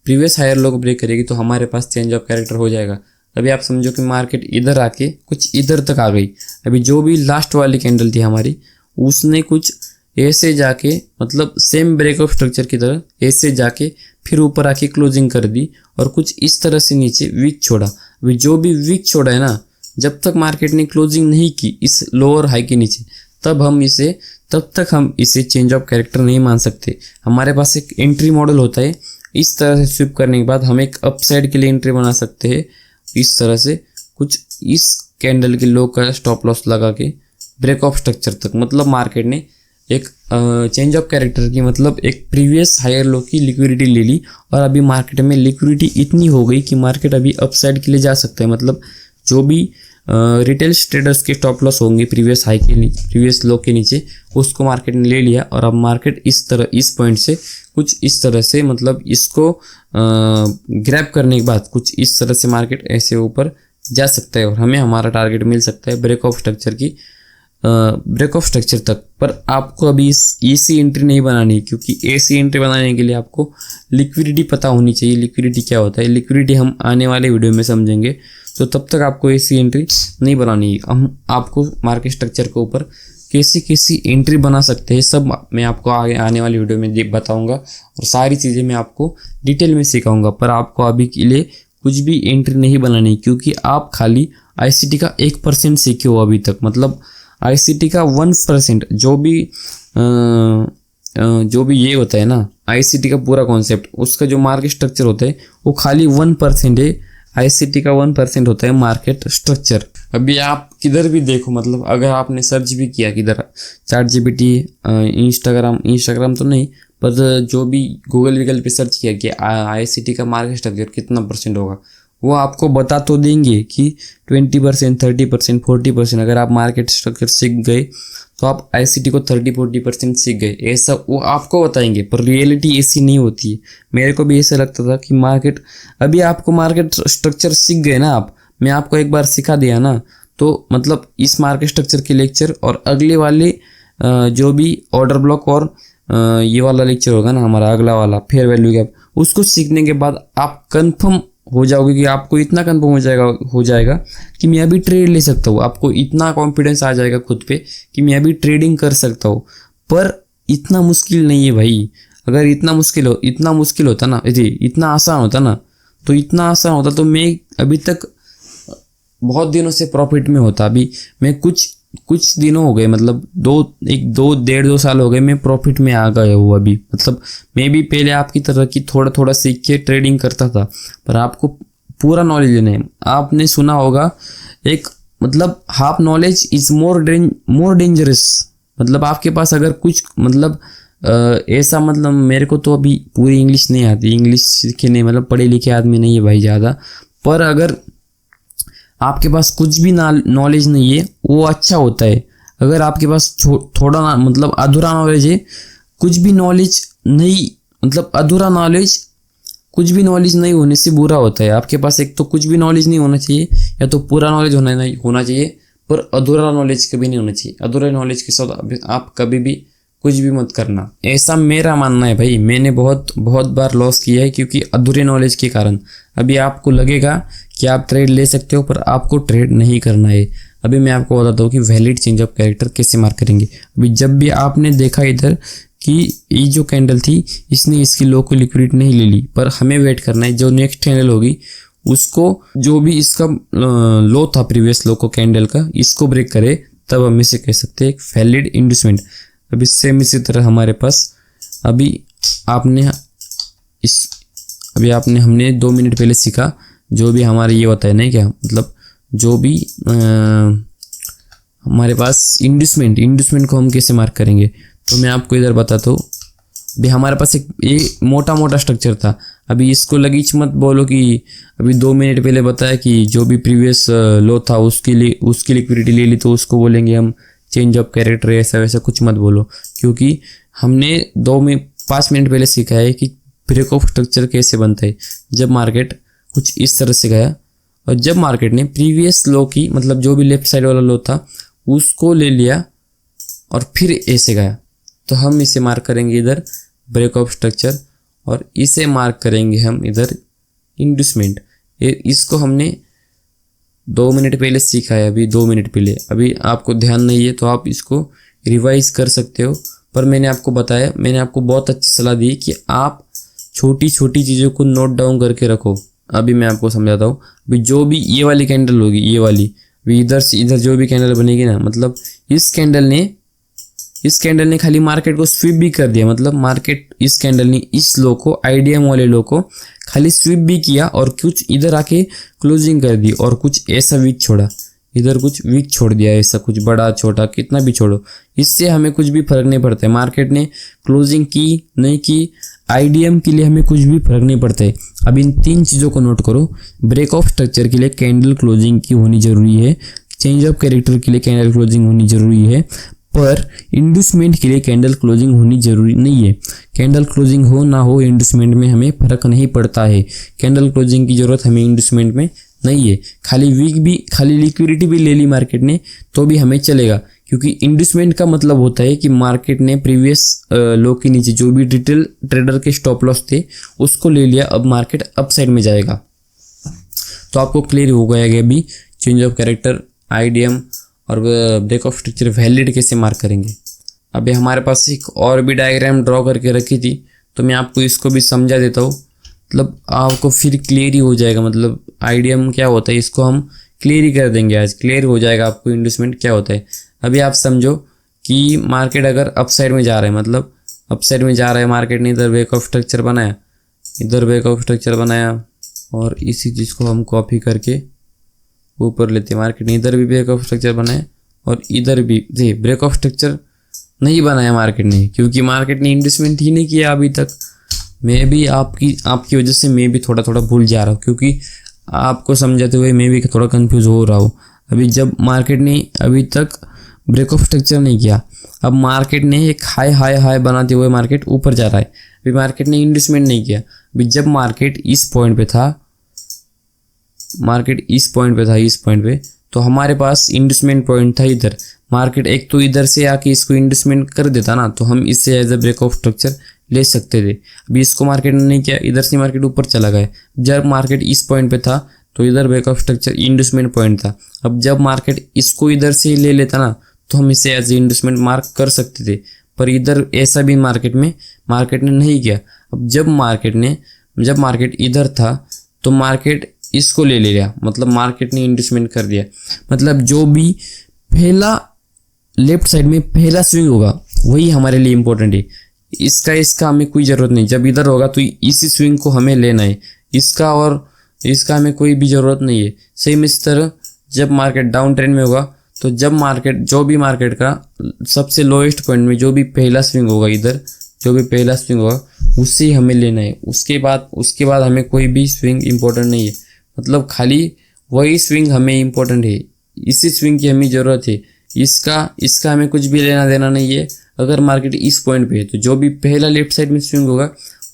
प्रीवियस हायर लो को ब्रेक करेगी तो हमारे पास चेंज ऑफ कैरेक्टर हो जाएगा। अभी आप समझो कि मार्केट इधर आके कुछ इधर तक आ गई। अभी जो भी लास्ट वाली कैंडल थी हमारी, उसने कुछ ऐसे जाके मतलब सेम ब्रेक ऑफ स्ट्रक्चर की तरह ऐसे जाके फिर ऊपर आके क्लोजिंग कर दी और कुछ इस तरह से नीचे वीक छोड़ा। अभी जो भी वीक छोड़ा है ना, जब तक मार्केट ने क्लोजिंग नहीं की इस लोअर हाई के नीचे, तब तक हम इसे चेंज ऑफ कैरेक्टर नहीं मान सकते। हमारे पास एक एंट्री मॉडल होता है, इस तरह से स्विप करने के बाद हम एक अपसाइड के लिए एंट्री बना सकते हैं। इस तरह से कुछ इस कैंडल के लो का स्टॉप लॉस लगा के ब्रेक ऑफ स्ट्रक्चर तक, मतलब मार्केट ने एक चेंज ऑफ कैरेक्टर की मतलब एक प्रीवियस हायर लो की लिक्विडिटी ले ली और अभी मार्केट में लिक्विडिटी इतनी हो गई कि मार्केट अभी अपसाइड के लिए जा सकता है। मतलब जो भी रिटेल ट्रेडर्स के स्टॉप लॉस होंगे प्रीवियस हाई के प्रीवियस लो के नीचे, उसको मार्केट ने ले लिया और अब मार्केट इस पॉइंट से कुछ इस तरह से मतलब इसको ग्रैब करने के बाद कुछ इस तरह से मार्केट ऐसे ऊपर जा सकता है और हमें हमारा टारगेट मिल सकता है ब्रेक ऑफ स्ट्रक्चर तक। पर आपको अभी इस ऐसी एंट्री नहीं बनानी, क्योंकि ऐसी एंट्री बनाने के लिए आपको लिक्विडिटी पता होनी चाहिए। लिक्विडिटी क्या होता है, लिक्विडिटी हम आने वाले वीडियो में समझेंगे। तो तब तक आपको ऐसी एंट्री नहीं बनानी है। हम आपको मार्केट स्ट्रक्चर के ऊपर कैसी एंट्री बना सकते हैं सब मैं आपको आगे आने वाली वीडियो में बताऊंगा और सारी चीज़ें मैं आपको डिटेल में सिखाऊंगा। पर आपको अभी के लिए कुछ भी एंट्री नहीं बनानी, क्योंकि आप खाली आईसीटी का 1% सीखे हो अभी तक। मतलब आईसीटी का 1%, जो भी ये होता है ना आईसीटी का पूरा कॉन्सेप्ट, उसका जो मार्केट स्ट्रक्चर होता है वो खाली 1% है। आईसीटी का 1% होता है मार्केट स्ट्रक्चर। अभी आप किधर भी देखो, मतलब अगर आपने सर्च भी किया किधर ChatGPT, इंस्टाग्राम तो नहीं, पर जो भी गूगल पे सर्च किया कि आईसीटी का मार्केट स्ट्रक्चर कितना % होगा, वो आपको बता तो देंगे कि 20%, 30%, 40%। अगर आप मार्केट स्ट्रक्चर सीख गए तो आप आईसीटी को 30-40% सीख गए, ऐसा वो आपको बताएंगे। पर रियलिटी ऐसी नहीं होती है। मेरे को भी ऐसा लगता था कि अभी आपको मार्केट स्ट्रक्चर सीख गए ना मैं आपको एक बार सिखा दिया ना, तो मतलब इस मार्केट स्ट्रक्चर के लेक्चर और अगले वाले जो भी ऑर्डर ब्लॉक और ये वाला लेक्चर होगा ना हमारा अगला वाला फेयर वैल्यू गैप, उसको सीखने के बाद आप कंफर्म हो जाओगे कि आपको इतना कंफर्म हो जाएगा कि मैं अभी ट्रेड ले सकता हूँ। आपको इतना कॉन्फिडेंस आ जाएगा खुद पे कि मैं अभी ट्रेडिंग कर सकता हूँ। पर इतना मुश्किल नहीं है भाई। अगर इतना मुश्किल होता ना, इतना आसान होता ना, तो मैं अभी तक बहुत दिनों से प्रॉफिट में होता। अभी मैं कुछ दिनों हो गए, मतलब 1.5-2 साल हो गए मैं प्रॉफिट में आ गया हूँ अभी। मतलब मैं भी पहले आपकी तरह की थोड़ा सीख के ट्रेडिंग करता था, पर आपको पूरा नॉलेज नहीं है। आपने सुना होगा एक मतलब half knowledge is more dangerous. मतलब आपके पास अगर कुछ मतलब ऐसा, मतलब मेरे को तो अभी पूरी इंग्लिश नहीं आती, इंग्लिश सीखने मतलब पढ़े लिखे आदमी नहीं है भाई ज़्यादा। पर अगर आपके पास कुछ भी नॉलेज नहीं है वो अच्छा होता है। अगर आपके पास थोड़ा मतलब अधूरा नॉलेज है, कुछ भी नॉलेज नहीं, मतलब अधूरा नॉलेज कुछ भी नॉलेज नहीं होने से बुरा होता है। आपके पास एक तो कुछ भी नॉलेज नहीं होना चाहिए, या तो पूरा नॉलेज होना चाहिए, पर अधूरा नॉलेज कभी नहीं होना चाहिए। अधूरा नॉलेज के साथ आप कभी भी कुछ भी मत करना, ऐसा मेरा मानना है भाई। मैंने बहुत बार लॉस किया है क्योंकि अधूरे नॉलेज के कारण। अभी आपको लगेगा कि आप ट्रेड ले सकते हो, पर आपको ट्रेड नहीं करना है। अभी मैं आपको बताता हूँ कि वैलिड चेंज ऑफ कैरेक्टर कैसे मार्क करेंगे। अभी जब भी आपने देखा इधर कि ये जो कैंडल थी इसने इसकी लो को लिक्विडिटी नहीं ले ली, पर हमें वेट करना है जो नेक्स्ट कैंडल होगी उसको, जो भी इसका लो था प्रीवियस लो को कैंडल का, इसको ब्रेक करे, तब हम इसे कह सकते हैं एक वैलिड इंड्यूसमेंट। अभी सेम इसी तरह हमारे पास हमने 2 मिनट पहले सीखा, जो भी हमारा ये होता है ना, क्या मतलब जो भी हमारे पास इंड्यूसमेंट को हम कैसे मार्क करेंगे, तो मैं आपको इधर बताता हूँ। अभी हमारे पास एक मोटा स्ट्रक्चर था। अभी इसको लगीच मत बोलो कि अभी 2 मिनट पहले बताया कि जो भी प्रीवियस लो था उसकी लिक्विडिटी ले ली, तो उसको बोलेंगे हम चेंज ऑफ कैरेक्टर, ऐसा वैसा कुछ मत बोलो। क्योंकि हमने 5 मिनट पहले सीखा है कि ब्रेक ऑफ स्ट्रक्चर कैसे बनता है। जब मार्केट कुछ इस तरह से गया और जब मार्केट ने प्रीवियस लो की, मतलब जो भी लेफ्ट साइड वाला लो था उसको ले लिया और फिर ऐसे गया, तो हम इसे मार्क करेंगे इधर ब्रेक ऑफ स्ट्रक्चर, और इसे मार्क करेंगे हम इधर इंड्यूसमेंट। इसको हमने 2 मिनट पहले सीखा है, अभी 2 मिनट पहले। अभी आपको ध्यान नहीं है तो आप इसको रिवाइज कर सकते हो। पर मैंने आपको बताया, मैंने आपको बहुत अच्छी सलाह दी कि आप छोटी छोटी चीज़ों को नोट डाउन करके रखो। अभी मैं आपको समझाता हूँ। अभी जो भी ये वाली कैंडल होगी, ये वाली, अभी इधर से इधर जो भी कैंडल बनेगी ना, मतलब इस कैंडल ने खाली मार्केट को स्वीप भी कर दिया। मतलब मार्केट, इस कैंडल ने इस लो को, आईडीएम वाले लो को खाली स्वीप भी किया और कुछ इधर आके क्लोजिंग कर दी और कुछ ऐसा वीक छोड़ा, इधर कुछ वीक छोड़ दिया, ऐसा कुछ बड़ा छोटा कितना भी छोड़ो, इससे हमें कुछ भी फर्क नहीं पड़ता है। मार्केट ने क्लोजिंग की नहीं की, आईडीएम के लिए हमें कुछ भी फर्क नहीं पड़ता है। अब इन 3 चीज़ों को नोट करो। ब्रेक ऑफ स्ट्रक्चर के लिए कैंडल क्लोजिंग की होनी जरूरी है, चेंज ऑफ कैरेक्टर के लिए कैंडल क्लोजिंग होनी जरूरी है, पर इंड्यूसमेंट के लिए कैंडल क्लोजिंग होनी जरूरी नहीं है। कैंडल क्लोजिंग हो ना हो इंड्यूसमेंट में हमें फर्क नहीं पड़ता है। कैंडल क्लोजिंग की जरूरत हमें इंड्यूसमेंट में नहीं है। खाली लिक्विडिटी भी ले ली मार्केट ने तो भी हमें चलेगा, क्योंकि इंड्यूसमेंट का मतलब होता है कि मार्केट ने प्रीवियस लो के नीचे जो भी रिटेल ट्रेडर के स्टॉप लॉस थे उसको ले लिया, अब मार्केट अपसाइड में जाएगा। तो आपको क्लियर हो गया कि अभी चेंज ऑफ कैरेक्टर, आईडीएम और ब्रेक ऑफ स्ट्रक्चर वैलिड कैसे मार्क करेंगे। अभी हमारे पास एक और भी डायग्राम ड्रॉ करके रखी थी, तो मैं आपको इसको भी समझा देता हूँ, मतलब आपको फिर क्लियर ही हो जाएगा। मतलब आईडीएम क्या होता है इसको हम क्लियर ही कर देंगे आज, क्लियर हो जाएगा आपको इंड्यूसमेंट क्या होता है। अभी आप समझो कि मार्केट अगर अपसाइड में जा रहा है, मतलब अपसाइड में जा रहा है मार्केट ने, इधर ब्रेक ऑफ स्ट्रक्चर बनाया, इधर ब्रेक ऑफ स्ट्रक्चर बनाया और इसी चीज़ को हम कॉपी करके ऊपर लेते हैं। मार्केट ने इधर भी ब्रेक ऑफ स्ट्रक्चर बनाया और इधर भी ब्रेक ऑफ स्ट्रक्चर नहीं बनाया मार्केट ने, क्योंकि मार्केट ने इंड्यूसमेंट ही नहीं किया अभी तक। मैं भी आपकी वजह से मैं भी थोड़ा थोड़ा भूल जा रहा हूँ, क्योंकि आपको समझाते हुए मैं भी थोड़ा कंफ्यूज हो रहा हूँ। अभी जब मार्केट ने अभी तक ब्रेक ऑफ स्ट्रक्चर नहीं किया, अब मार्केट ने एक हाई बनाते हुए मार्केट ऊपर जा रहा है। अभी मार्केट ने इंड्यूसमेंट नहीं किया। अभी जब मार्केट इस पॉइंट पे था, इस पॉइंट पे तो हमारे पास इंड्यूसमेंट पॉइंट था इधर। मार्केट एक तो इधर से आके इसको इंड्यूसमेंट कर देता ना, तो हम इससे as a break of structure ले सकते थे। अभी इसको मार्केट ने नहीं किया, इधर से मार्केट ऊपर चला गया। जब मार्केट इस पॉइंट पे था तो इधर break of structure inducement point था। अब जब मार्केट इसको इधर से ले लेता ना, तो हम इसे एज इंड्यूसमेंट मार्क कर सकते थे, पर इधर ऐसा भी मार्केट ने नहीं किया। अब जब मार्केट इधर था तो मार्केट इसको ले लिया, मतलब मार्केट ने इंड्यूसमेंट कर दिया। मतलब जो भी पहला लेफ्ट साइड में पहला स्विंग होगा वही हमारे लिए इंपॉर्टेंट है। इसका हमें कोई ज़रूरत नहीं। जब इधर होगा तो इसी स्विंग को हमें लेना है, इसका हमें कोई भी ज़रूरत नहीं है। सेम इस तरह जब मार्केट डाउन ट्रेंड में होगा तो जब जो भी मार्केट का सबसे लोएस्ट पॉइंट में जो भी पहला स्विंग होगा, इधर जो भी पहला स्विंग होगा उससे ही हमें लेना है। उसके बाद हमें कोई भी स्विंग इंपॉर्टेंट नहीं है। मतलब खाली वही स्विंग हमें इंपॉर्टेंट है, इसी स्विंग की हमें ज़रूरत है। इसका हमें कुछ भी लेना देना नहीं है। अगर मार्केट इस पॉइंट पे है तो जो भी पहला लेफ्ट साइड में स्विंग होगा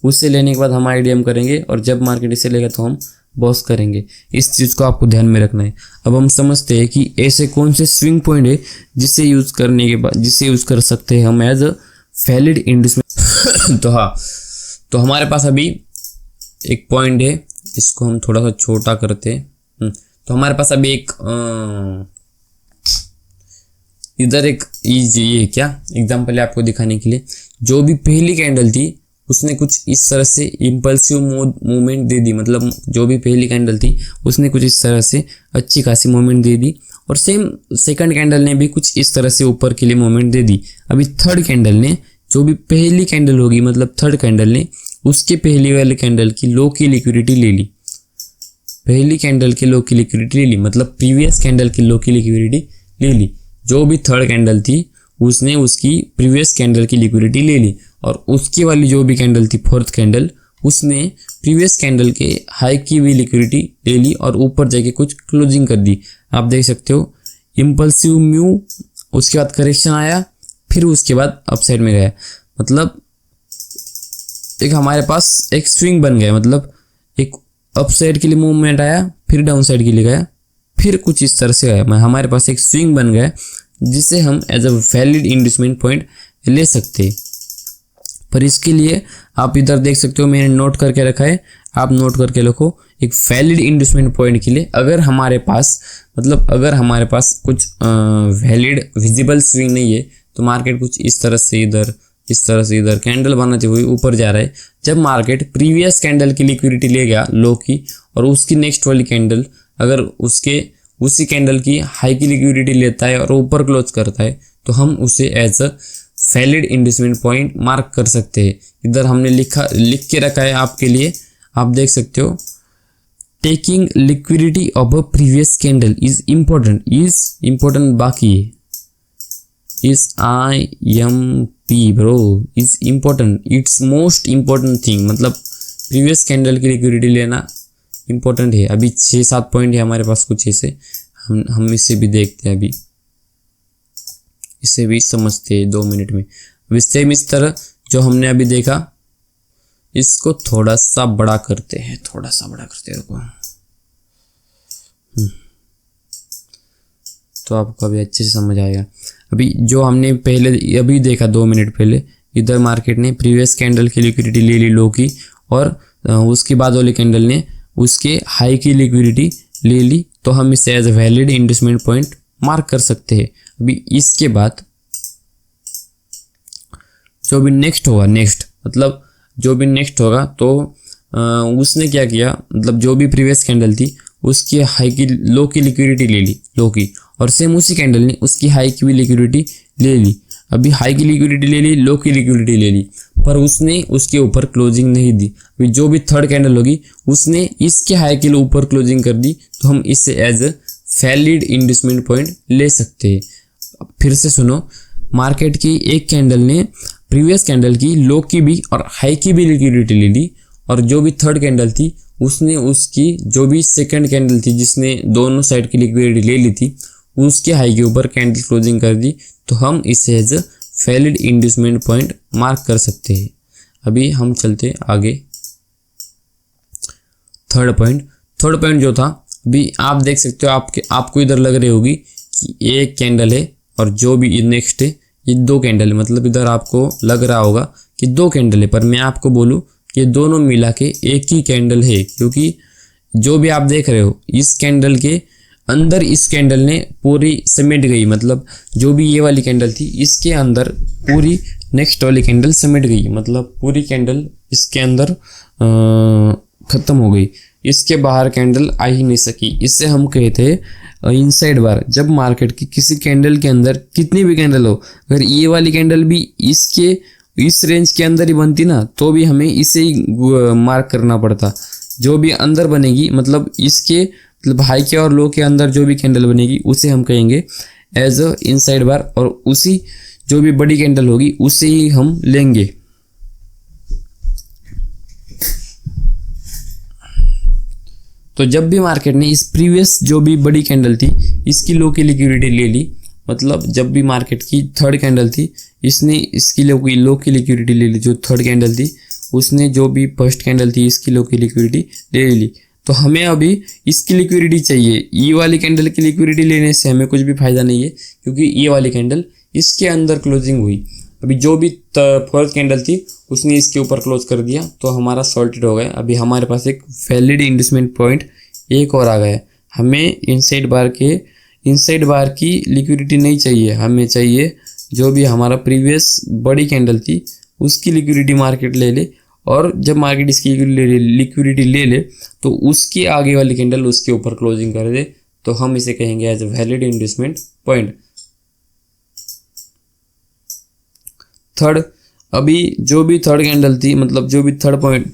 उससे लेने के बाद हम आईडीएम करेंगे, और जब मार्केट इसे लेगा तो हम बॉस करेंगे। इस चीज़ को आपको ध्यान में रखना है। अब हम समझते हैं कि ऐसे कौन से स्विंग पॉइंट है जिसे यूज़ कर सकते हैं हम एज अ वैलिड इंड्यूसमेंट। तो हमारे पास अभी एक पॉइंट है, इसको हम थोड़ा सा छोटा करते हैं। तो हमारे पास अभी एक इधर एक ये क्या एग्जांपल है आपको दिखाने के लिए। जो भी पहली कैंडल थी उसने कुछ इस तरह से इम्पल्सिव मूवमेंट दे दी। मतलब जो भी पहली कैंडल थी उसने कुछ इस तरह से अच्छी खासी मूवमेंट दे दी, और सेम सेकंड कैंडल ने भी कुछ इस तरह से ऊपर के लिए मूवमेंट दे दी। अभी थर्ड कैंडल ने, जो भी पहली कैंडल होगी, मतलब थर्ड कैंडल ने उसके पहली वाले कैंडल की लो की लिक्विडिटी ले ली। पहली कैंडल के लो की लिक्विडिटी ले ली, मतलब प्रीवियस कैंडल की लो की लिक्विडिटी ले ली। जो भी थर्ड कैंडल थी उसने उसकी प्रीवियस कैंडल की लिक्विडिटी ले ली, और उसकी वाली जो भी कैंडल थी फोर्थ कैंडल, उसने प्रीवियस कैंडल के हाई की भी लिक्विडिटी ले ली और ऊपर जाके कुछ क्लोजिंग कर दी। आप देख सकते हो इम्पल्सिव म्यू, उसके बाद करेक्शन आया, फिर उसके बाद अपसाइड में गया। मतलब एक हमारे पास एक स्विंग बन गया, मतलब एक अपसाइड के लिए मूवमेंट आया, फिर डाउन साइड के लिए गया, फिर कुछ इस तरह से आया। हमारे पास एक स्विंग बन गया जिसे हम as a valid inducement point ले सकते हैं। पर इसके लिए आप इधर देख सकते हो मैंने नोट करके रखा है, आप नोट करके रखो। एक वैलिड इन्वेस्टमेंट पॉइंट के लिए अगर हमारे पास कुछ वैलिड विजिबल स्विंग नहीं है तो मार्केट कुछ इस तरह से इधर कैंडल बनाते हुए ऊपर जा रहा है। जब मार्केट प्रीवियस कैंडल की लिक्विडिटी ले गया लो की और उसकी नेक्स्ट वाली कैंडल अगर उसी कैंडल की हाई की लिक्विडिटी लेता है और ऊपर क्लोज करता है तो हम उसे as a valid investment point mark कर सकते हैं। इधर हमने लिख के रखा है आपके लिए, आप देख सकते हो। Taking liquidity of a previous candle is important बाकी है। Is IMP bro is important, it's most important thing. मतलब प्रीवियस कैंडल की लिक्विडिटी लेना इम्पोर्टेंट है। अभी 6-7 पॉइंट है हमारे पास कुछ ऐसे, हम इसे भी देखते हैं, अभी इसे भी समझते हैं 2 मिनट में। अभी सेम इस तरह जो हमने अभी देखा इसको थोड़ा सा बड़ा करते हैं, रुको। तो आपको अभी अच्छे से समझ आएगा। अभी जो हमने पहले अभी देखा 2 मिनट पहले, इधर मार्केट ने प्रीवियस कैंडल की लिक्विडिटी ले ली लो की और उसके बाद वाले कैंडल ने उसके हाई की लिक्विडिटी ले ली, तो हम इसे as a valid investment point mark कर सकते हैं। अभी इसके बाद जो भी नेक्स्ट होगा तो उसने क्या किया, मतलब जो भी प्रीवियस कैंडल थी उसकी हाई की लो की लिक्विडिटी ले ली लो की, और सेम उसी कैंडल ने उसकी हाई की भी लिक्विडिटी ले ली। अभी हाई की लिक्विडिटी ले ली, लो की लिक्विडिटी ले ली, पर उसने उसके ऊपर क्लोजिंग नहीं दी। अभी जो भी थर्ड कैंडल होगी उसने इसके हाई के ऊपर क्लोजिंग कर दी, तो हम इसे as a valid investment point ले सकते हैं। फिर से सुनो, मार्केट की एक कैंडल ने प्रीवियस कैंडल की लो की भी और हाई की भी लिक्विडिटी ले ली, और जो भी थर्ड कैंडल थी उसने उसकी जो भी सेकंड कैंडल थी जिसने दोनों साइड की लिक्विडिटी ले ली थी उसके हाई के ऊपर कैंडल क्लोजिंग कर दी, तो हम इसे as a valid investment point mark कर सकते हैं। अभी हम चलते आगे। थर्ड पॉइंट जो था, अभी आप देख सकते हो, आपको इधर लग रही होगी कि एक कैंडल है और जो भी नेक्स्ट है ये 2 कैंडल है। मतलब इधर आपको लग रहा होगा कि 2 कैंडल है, पर मैं आपको बोलूँ कि दोनों मिला के एक ही कैंडल है, क्योंकि जो भी आप देख रहे हो इस कैंडल के अंदर इस कैंडल ने पूरी समेट गई। मतलब जो भी ये वाली कैंडल थी इसके अंदर पूरी नेक्स्ट वाली कैंडल समेट गई, मतलब पूरी कैंडल इसके अंदर खत्म हो गई, इसके बाहर कैंडल आ ही नहीं सकी। इससे हम कहते हैं इनसाइड बार। जब मार्केट की किसी कैंडल के अंदर कितनी भी कैंडल हो, अगर ये वाली कैंडल भी इस रेंज के अंदर ही बनती ना तो भी हमें इसे ही मार्क करना पड़ता। जो भी अंदर बनेगी, मतलब इसके मतलब हाई के और लो के अंदर जो भी कैंडल बनेगी उसे हम कहेंगे एज अ इनसाइड बार, और उसी जो भी बड़ी कैंडल होगी उसे ही हम लेंगे। तो जब भी मार्केट ने इस प्रीवियस जो भी बड़ी कैंडल थी इसकी लो की लिक्विडिटी ले ली, मतलब जब भी मार्केट की थर्ड कैंडल थी इसने इसकी लो की लिक्विडिटी ले ली, जो थर्ड कैंडल थी उसने जो भी फर्स्ट कैंडल थी इसकी लो की लिक्विडिटी ले ली, तो हमें अभी इसकी लिक्विडिटी चाहिए। ये वाली कैंडल की लिक्विडिटी लेने से हमें कुछ भी फायदा नहीं है, क्योंकि ये वाली कैंडल इसके अंदर क्लोजिंग हुई। अभी जो भी फोर्थ कैंडल थी उसने इसके ऊपर क्लोज कर दिया, तो हमारा सॉल्टेड हो गया। अभी हमारे पास एक वैलिड इन्वेस्टमेंट पॉइंट एक और आ गया। हमें इनसाइड बार की लिक्विडिटी नहीं चाहिए, हमें चाहिए जो भी हमारा प्रीवियस बड़ी कैंडल थी उसकी लिक्विडिटी मार्केट ले ले, और जब मार्केट इसकी लिक्विडिटी ले ले तो उसकी आगे वाली कैंडल उसके ऊपर क्लोजिंग कर दे, तो हम इसे कहेंगे as a valid investment point. Third, अभी जो भी थर्ड कैंडल थी, मतलब जो भी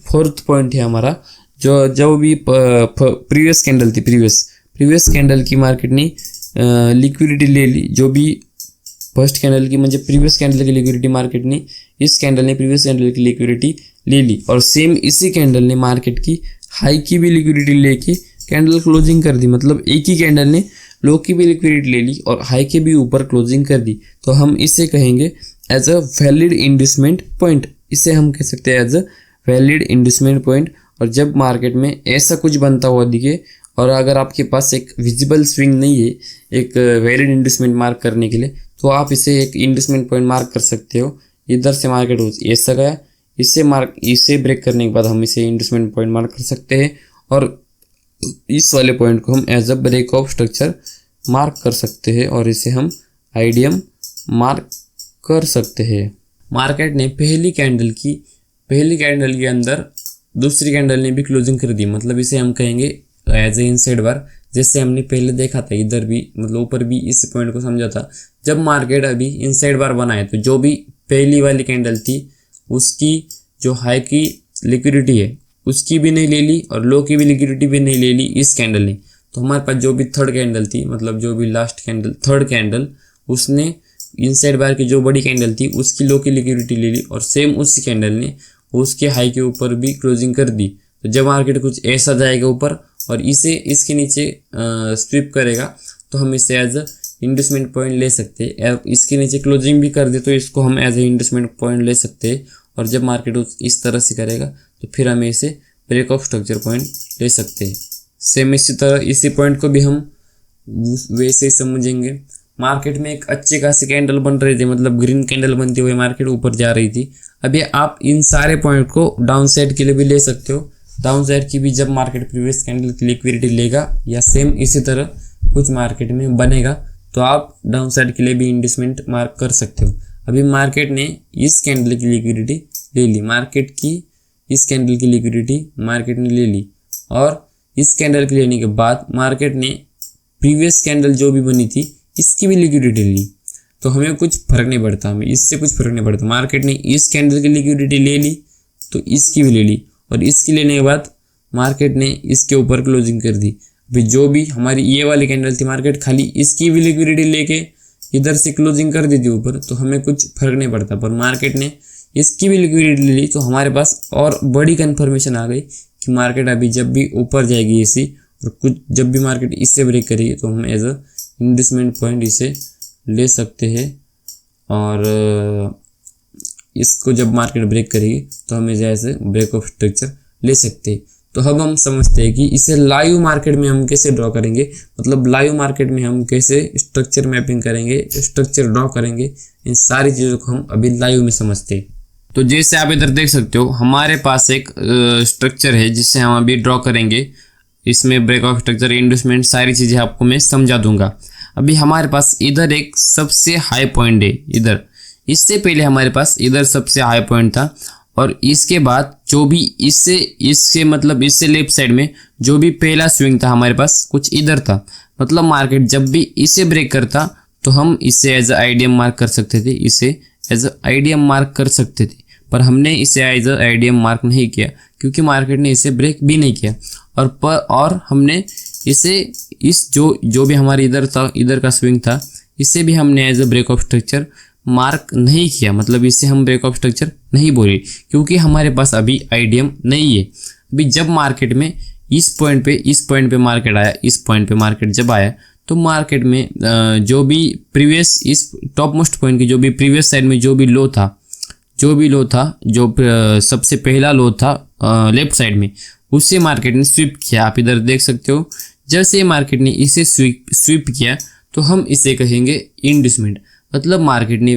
फोर्थ पॉइंट है हमारा, जो भी प्रीवियस कैंडल थी, प्रीवियस कैंडल की मार्केट ने लिक्विडिटी ले ली। जो भी फर्स्ट कैंडल की म्हणजे प्रीवियस कैंडल की लिक्विडिटी मार्केट ने इस कैंडल ने प्रीवियस कैंडल की लिक्विडिटी ले ली, और सेम इसी कैंडल ने मार्केट की हाई की भी लिक्विडिटी लेके कैंडल क्लोजिंग कर दी। मतलब एक ही कैंडल ने लो की भी लिक्विडिटी ले ली और हाई के भी ऊपर क्लोजिंग कर दी, तो हम इसे कहेंगे as a valid investment point. इसे हम कह सकते हैं as a valid investment point. और जब मार्केट में ऐसा कुछ बनता हुआ दिखे, और अगर आपके पास एक विजिबल स्विंग नहीं है एक वैलिड इन्वेस्टमेंट मार्क करने के लिए, तो आप इसे एक इन्वेस्टमेंट पॉइंट मार्क कर सकते हो। इधर से मार्केट ऐसा गया, इसे ब्रेक करने के बाद हम इसे इन्वेस्टमेंट पॉइंट मार्क कर सकते हैं। और इस वाले पॉइंट को हम as a break of structure mark कर सकते हैं और इसे हम आईडीएम मार्क कर सकते हैं। मार्केट ने पहली कैंडल के अंदर दूसरी कैंडल ने भी क्लोजिंग कर दी, मतलब इसे हम कहेंगे एज ए इनसाइड बार। जैसे हमने पहले देखा था इधर भी, मतलब ऊपर भी इस पॉइंट को समझा था। जब मार्केट अभी इनसाइड बार बनाए तो जो भी पहली वाली कैंडल थी उसकी जो हाई की लिक्विडिटी है उसकी भी नहीं ले ली और लो की भी लिक्विडिटी भी नहीं ले ली इस कैंडल ने। तो हमारे पास जो भी थर्ड कैंडल थी, मतलब जो भी लास्ट कैंडल थर्ड कैंडल, उसने इनसाइड बार की जो बड़ी कैंडल थी उसकी लो की लिक्विडिटी ले ली और सेम उसी कैंडल ने उसके हाई के ऊपर भी क्लोजिंग कर दी। तो जब मार्केट कुछ ऐसा जाएगा ऊपर और इसे इसके नीचे स्वीप करेगा तो हम इसे एज अ इंडस्टमेंट पॉइंट ले सकते हैं। इसके नीचे क्लोजिंग भी कर दे तो इसको हम एज ए इंडस्टमेंट पॉइंट ले सकते हैं। और जब मार्केट इस तरह से करेगा तो फिर हमें इसे ब्रेक ऑफ स्ट्रक्चर पॉइंट ले सकते हैं। सेम इसी तरह इसी पॉइंट को भी हम वैसे ही समझेंगे। मार्केट में एक अच्छे खासी कैंडल बन रही थी, मतलब ग्रीन कैंडल बनती हुई मार्केट ऊपर जा रही थी। अभी आप इन सारे पॉइंट को डाउन साइड के लिए भी ले सकते हो। डाउन साइड की भी जब मार्केट प्रीवियस कैंडल की लिक्विडिटी लेगा या सेम इसी तरह कुछ मार्केट में बनेगा तो आप डाउन साइड के लिए भी इंडस्टमेंट मार्क कर सकते हो। अभी मार्केट ने इस कैंडल की लिक्विडिटी ले ली, इस कैंडल की लिक्विडिटी मार्केट ने ले ली और इस कैंडल के लेने के बाद मार्केट ने प्रीवियस कैंडल जो भी बनी थी इसकी भी लिक्विडिटी ली। तो हमें कुछ फर्क नहीं पड़ता, हमें इससे कुछ फर्क नहीं पड़ता। मार्केट ने इस कैंडल की लिक्विडिटी ले ली तो इसकी भी ले ली और इसकी लेने के बाद मार्केट ने इसके ऊपर क्लोजिंग कर दी। अभी जो भी हमारी ये वाली कैंडल थी मार्केट खाली इसकी भी लिक्विडिटी लेके इधर से क्लोजिंग कर दी थी ऊपर, तो हमें कुछ फर्क नहीं पड़ता। पर मार्केट ने इसकी भी लिक्विडिटी ले ली तो हमारे पास और बड़ी कन्फर्मेशन आ गई कि मार्केट अभी जब भी ऊपर जाएगी ऐसी और कुछ जब भी मार्केट इससे ब्रेक करेगी तो हम एज अ इंडस्टमेंट पॉइंट इसे ले सकते हैं। और इसको जब मार्केट ब्रेक करेगी तो हम ऐसे ब्रेक ऑफ स्ट्रक्चर ले सकते हैं। तो अब हम समझते हैं कि इसे लाइव मार्केट में हम कैसे ड्रॉ करेंगे, मतलब लाइव मार्केट में हम कैसे स्ट्रक्चर मैपिंग करेंगे, स्ट्रक्चर ड्रॉ करेंगे। इन सारी चीज़ों को हम अभी लाइव में समझते हैं। तो जैसे आप इधर देख सकते हो हमारे पास एक स्ट्रक्चर है जिससे हम अभी ड्रॉ करेंगे। इसमें ब्रेक ऑफ स्ट्रक्चर, इंडस्टमेंट, सारी चीज़ें आपको मैं समझा दूंगा। अभी हमारे पास इधर एक सबसे हाई पॉइंट है, इधर इससे पहले हमारे पास इधर सबसे हाई पॉइंट था और इसके बाद जो भी इससे मतलब इससे लेफ्ट साइड में जो भी पहला स्विंग था हमारे पास कुछ इधर था। मतलब मार्केट जब भी इसे ब्रेक करता तो हम इसे एज अ आईडीएम मार्क कर सकते थे, इसे एज अ आईडीएम मार्क कर सकते थे। पर हमने इसे एज अ आईडीएम मार्क नहीं किया क्योंकि मार्केट ने इसे ब्रेक भी नहीं किया। और हमने इसे इस जो भी हमारे इधर था, इधर का स्विंग था, इसे भी हमने as a break of structure mark नहीं किया। मतलब इसे हम ब्रेक ऑफ स्ट्रक्चर नहीं बोले क्योंकि हमारे पास अभी आईडीएम नहीं है। अभी जब मार्केट में इस पॉइंट पे मार्केट आया, इस पॉइंट पे मार्केट जब आया तो मार्केट में जो भी प्रीवियस इस टॉप मोस्ट पॉइंट की जो भी प्रीवियस साइड में जो भी लो था, जो सबसे पहला लो था लेफ्ट साइड में, उससे मार्केट ने स्वीप किया। आप इधर देख सकते हो जैसे मार्केट ने इसे स्वीप किया तो हम इसे कहेंगे इंडस्टमेंट। मतलब मार्केट ने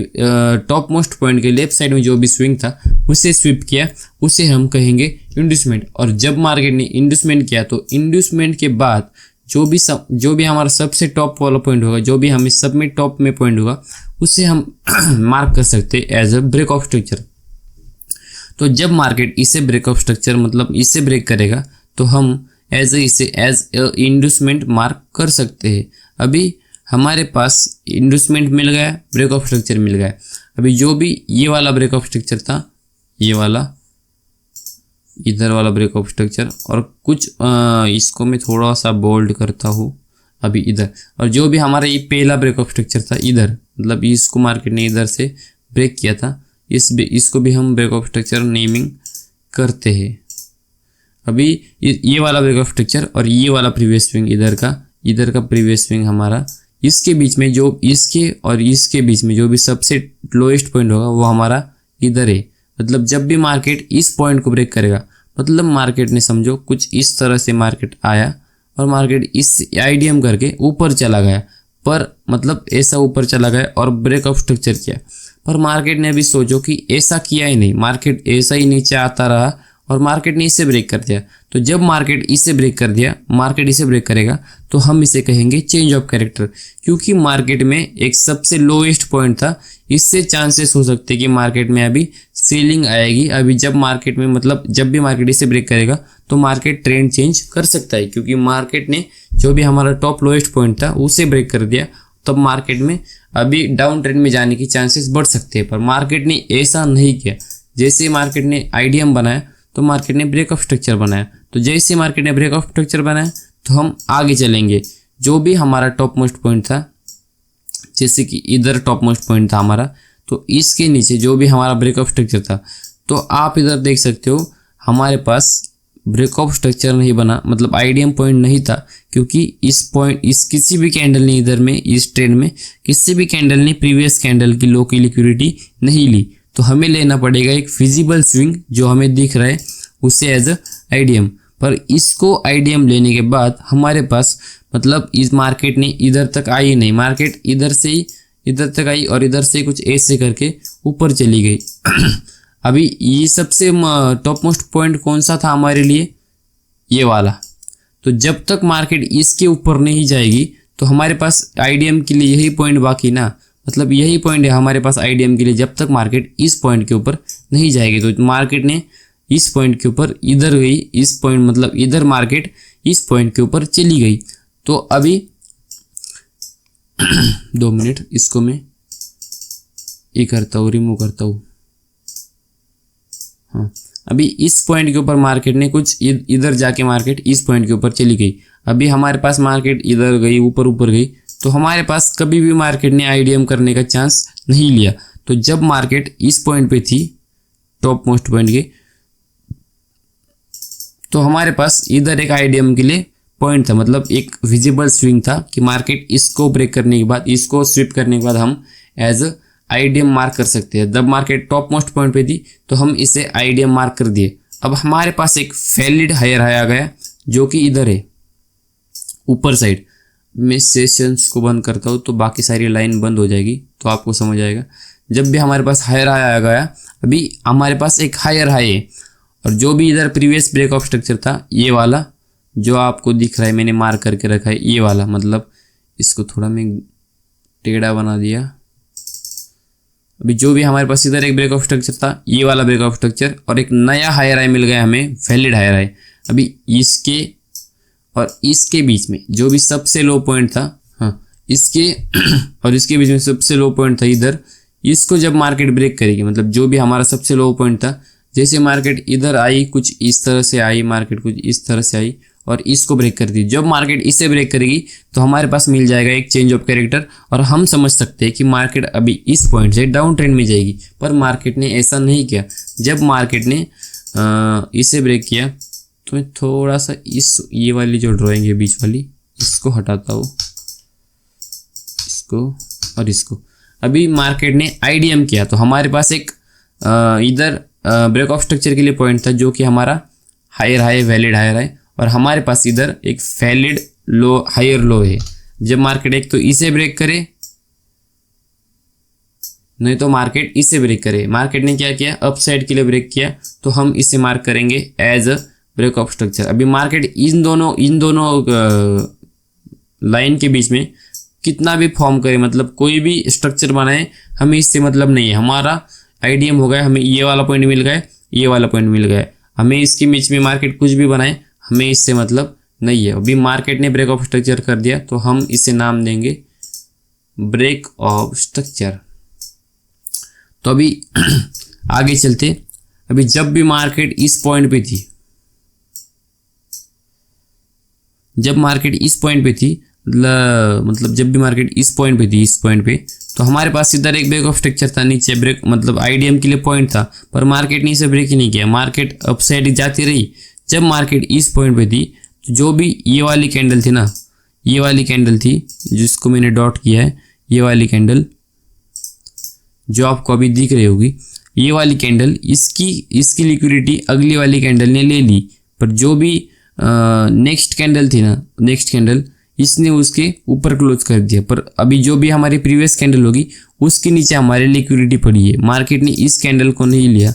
टॉप मोस्ट पॉइंट के लेफ्ट साइड में जो भी स्विंग था उसे स्वीप किया, उसे हम कहेंगे इंडस्टमेंट। और जब मार्केट ने इंडस्टमेंट किया तो इंडस्टमेंट के बाद जो भी हमारा सबसे टॉप वाला पॉइंट होगा, जो भी हमें सब में टॉप में पॉइंट होगा, उसे हम मार्क कर सकते हैं as a break of structure. तो जब मार्केट इसे ब्रेक ऑफ स्ट्रक्चर मतलब इसे ब्रेक करेगा तो हम इसे एज इंडस्टमेंट मार्क कर सकते हैं। अभी हमारे पास इंडस्टमेंट मिल गया, ब्रेक ऑफ स्ट्रक्चर मिल गया। अभी जो भी ये वाला ब्रेक ऑफ स्ट्रक्चर था, ये वाला इधर वाला ब्रेक ऑफ स्ट्रक्चर, और कुछ इसको मैं थोड़ा सा बोल्ड करता हूँ अभी इधर, और जो भी हमारा ये पहला ब्रेक ऑफ स्ट्रक्चर था इधर, मतलब इसको मार्केट ने इधर से ब्रेक किया था, इसको भी हम ब्रेक ऑफ स्ट्रक्चर नेमिंग करते हैं। अभी ये वाला ब्रेक ऑफ स्ट्रक्चर और ये वाला प्रीवियस स्विंग, इधर का प्रीवियस स्विंग हमारा, इसके बीच में जो इसके और इसके बीच में जो भी सबसे लोएस्ट पॉइंट होगा वो हमारा इधर है। मतलब जब भी मार्केट इस पॉइंट को ब्रेक करेगा, मतलब मार्केट ने समझो कुछ इस तरह से मार्केट आया और मार्केट इस आईडीएम करके ऊपर चला गया, पर मतलब ऐसा ऊपर चला गया और ब्रेक ऑफ स्ट्रक्चर किया। पर मार्केट ने अभी सोचो कि ऐसा किया ही नहीं, मार्केट ऐसा ही नीचे आता रहा और मार्केट ने इसे ब्रेक कर दिया। तो जब मार्केट इसे ब्रेक कर दिया, मार्केट इसे ब्रेक करेगा तो हम इसे कहेंगे चेंज ऑफ कैरेक्टर, क्योंकि मार्केट में एक सबसे लोएस्ट पॉइंट था। इससे चांसेस हो सकते हैं कि मार्केट में अभी सेलिंग आएगी। अभी जब मार्केट में मतलब जब भी मार्केट इसे ब्रेक करेगा तो मार्केट ट्रेंड चेंज कर सकता है, क्योंकि मार्केट ने जो भी हमारा टॉप लोएस्ट पॉइंट था उसे ब्रेक कर दिया। तब मार्केट में अभी डाउन ट्रेंड में जाने की चांसेस बढ़ सकते हैं, पर मार्केट ने ऐसा नहीं किया। जैसे मार्केट ने आईडीएम बनाया तो मार्केट ने ब्रेक ऑफ स्ट्रक्चर बनाया, तो जैसे मार्केट ने ब्रेक ऑफ स्ट्रक्चर बनाया तो हम आगे चलेंगे। जो भी हमारा टॉप मोस्ट पॉइंट था, जैसे कि इधर टॉप मोस्ट पॉइंट था हमारा, तो इसके नीचे जो भी हमारा ब्रेक ऑफ स्ट्रक्चर था, तो आप इधर देख सकते हो हमारे पास ब्रेक ऑफ स्ट्रक्चर नहीं बना, मतलब आईडीएम पॉइंट नहीं था, क्योंकि इस किसी भी कैंडल ने इधर में इस ट्रेंड में किसी भी कैंडल ने प्रीवियस कैंडल की लो की लिक्विडिटी नहीं ली। तो हमें लेना पड़ेगा एक फिजिबल स्विंग जो हमें दिख रहा है उसे एज अ आईडीएम। पर इसको आईडीएम लेने के बाद हमारे पास मतलब इस मार्केट ने इधर तक आई नहीं, मार्केट इधर से ही इधर तक आई और इधर से कुछ ऐसे करके ऊपर चली गई। अभी ये सबसे टॉप मोस्ट पॉइंट कौन सा था हमारे लिए, ये वाला। तो जब तक मार्केट इसके ऊपर नहीं जाएगी तो हमारे पास आईडीएम के लिए यही पॉइंट बाकी ना, मतलब यही पॉइंट है हमारे पास आईडीएम के लिए। जब तक मार्केट इस पॉइंट के ऊपर नहीं जाएगी, तो मार्केट ने इस पॉइंट के ऊपर इधर गई, इस पॉइंट मतलब इधर मार्केट इस पॉइंट के ऊपर चली गई। तो अभी 2 मिनट, इसको मैं ये करता हूँ, रिमूव करता हूँ। हाँ, अभी इस पॉइंट के ऊपर मार्केट ने कुछ इधर जाके मार्केट इस पॉइंट के ऊपर चली गई। अभी हमारे पास मार्केट इधर गई, ऊपर ऊपर गई, तो हमारे पास कभी भी मार्केट ने आईडीएम करने का चांस नहीं लिया। तो जब मार्केट इस पॉइंट पे थी टॉप मोस्ट पॉइंट के, तो हमारे पास इधर एक आईडीएम के लिए पॉइंट था, मतलब एक विजिबल स्विंग था कि मार्केट इसको ब्रेक करने के बाद, इसको स्विप करने के बाद हम एज अ आईडीएम मार्क कर सकते हैं। जब मार्केट टॉप मोस्ट पॉइंट पे थी तो हम इसे आईडीएम मार्क कर दिए। अब हमारे पास एक वैलिड हायर हाई आ गया जो कि इधर है ऊपर साइड। मैं सेशंस को बंद करता हूँ तो बाकी सारी लाइन बंद हो जाएगी, तो आपको समझ आएगा। जब भी हमारे पास हायर हाई आ गया, अभी हमारे पास एक हायर हाई है, और जो भी इधर प्रीवियस ब्रेक ऑफ स्ट्रक्चर था, ये वाला जो आपको दिख रहा है मैंने मार्क करके रखा है, ये वाला, मतलब इसको थोड़ा मैं टेढ़ा बना दिया। अभी जो भी हमारे पास इधर एक ब्रेक ऑफ स्ट्रक्चर था, ये वाला ब्रेक ऑफ स्ट्रक्चर, और एक नया हायर हाई मिल गया हमें, वैलिड हायर हाई। अभी इसके और इसके बीच में जो भी सबसे लो पॉइंट था, हाँ, इसके और इसके बीच में सबसे लो पॉइंट था इधर, इसको जब मार्केट ब्रेक करेगी, मतलब जो भी हमारा सबसे लो पॉइंट था, जैसे मार्केट इधर आई, कुछ इस तरह से आई, मार्केट कुछ इस तरह से आई और इसको ब्रेक कर दी। जब मार्केट इसे ब्रेक करेगी तो हमारे पास मिल जाएगा एक चेंज ऑफ कैरेक्टर, और हम समझ सकते हैं कि मार्केट अभी इस पॉइंट से डाउन ट्रेंड में जाएगी। पर मार्केट ने ऐसा नहीं किया। जब मार्केट ने इसे ब्रेक किया तो मैं थोड़ा सा ये वाली जो ड्राइंग है बीच वाली, इसको हटाता हूँ, इसको और इसको। अभी मार्केट ने आईडीएम किया तो हमारे पास एक इधर ब्रेक ऑफ स्ट्रक्चर के लिए पॉइंट था जो कि हमारा higher high, valid higher high, और हमारे पास इधर एक वैलिड लो, हायर लो है। जब मार्केट एक तो इसे ब्रेक करे, नहीं तो मार्केट इसे ब्रेक करे। मार्केट ने क्या किया, अप साइड के लिए ब्रेक किया, तो हम इसे मार्क करेंगे as a break of structure. अभी मार्केट इन दोनों लाइन के बीच में कितना भी फॉर्म करे, मतलब कोई भी स्ट्रक्चर बनाए, हमें इससे मतलब नहीं है। हमारा आईडीएम हो गया, हमें ये वाला पॉइंट मिल गया, ये वाला पॉइंट मिल गया, हमें इसके बीच में मार्केट कुछ भी बनाए, हमें इससे मतलब नहीं है। अभी मार्केट ने ब्रेक ऑफ स्ट्रक्चर कर दिया तो हम इसे नाम देंगे ब्रेक ऑफ स्ट्रक्चर। तो अभी आगे चलते। अभी जब भी मार्केट इस पॉइंट पे थी, जब मार्केट इस पॉइंट पे थी, मतलब जब भी मार्केट इस पॉइंट पे थी, इस पॉइंट पे, तो हमारे पास इधर एक ब्रेक ऑफ स्ट्रक्चर था, नीचे ब्रेक मतलब आईडीएम के लिए पॉइंट था, पर मार्केट ने इसे ब्रेक ही नहीं किया। मार्केट अप साइड जाती रही। जब मार्केट इस पॉइंट पे थी, तो जो भी ये वाली कैंडल थी ना, ये वाली कैंडल थी जिसको मैंने डॉट किया है, ये वाली कैंडल जो आपको अभी दिख रही होगी, ये वाली कैंडल, इसकी लिक्विडिटी अगली वाली कैंडल ने ले ली। पर जो भी नेक्स्ट कैंडल थी ना, नेक्स्ट कैंडल, इसने उसके ऊपर क्लोज कर दिया। पर अभी जो भी हमारी प्रीवियस कैंडल होगी उसके नीचे हमारी लिक्विडिटी पड़ी है। मार्केट ने इस कैंडल को नहीं लिया,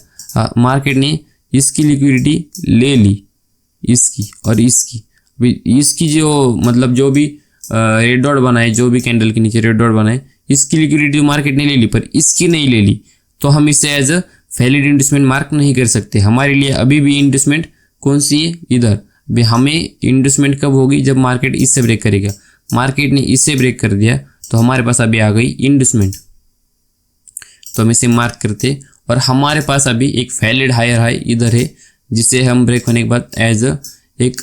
मार्केट ने इसकी लिक्विडिटी ले ली, इसकी और इसकी। इसकी जो मतलब जो भी रेड डॉट बनाए, जो भी कैंडल के नीचे रेड डॉट बनाए, इसकी लिक्विडिटी मार्केट ने ले ली, पर इसकी नहीं ले ली, तो हम इसे एज अ वैलिड इंडस्टमेंट मार्क नहीं कर सकते। हमारे लिए अभी भी इंडस्टमेंट कौन सी है, इधर। भी हमें इंडस्टमेंट कब होगी, जब मार्केट इससे ब्रेक करेगा। मार्केट ने इससे ब्रेक कर दिया तो हमारे पास अभी आ गई इंडस्टमेंट, तो हम इसे मार्क करते। और हमारे पास अभी एक वैलिड हायर हाई इधर है, जिसे हम ब्रेक होने के बाद एज अ एक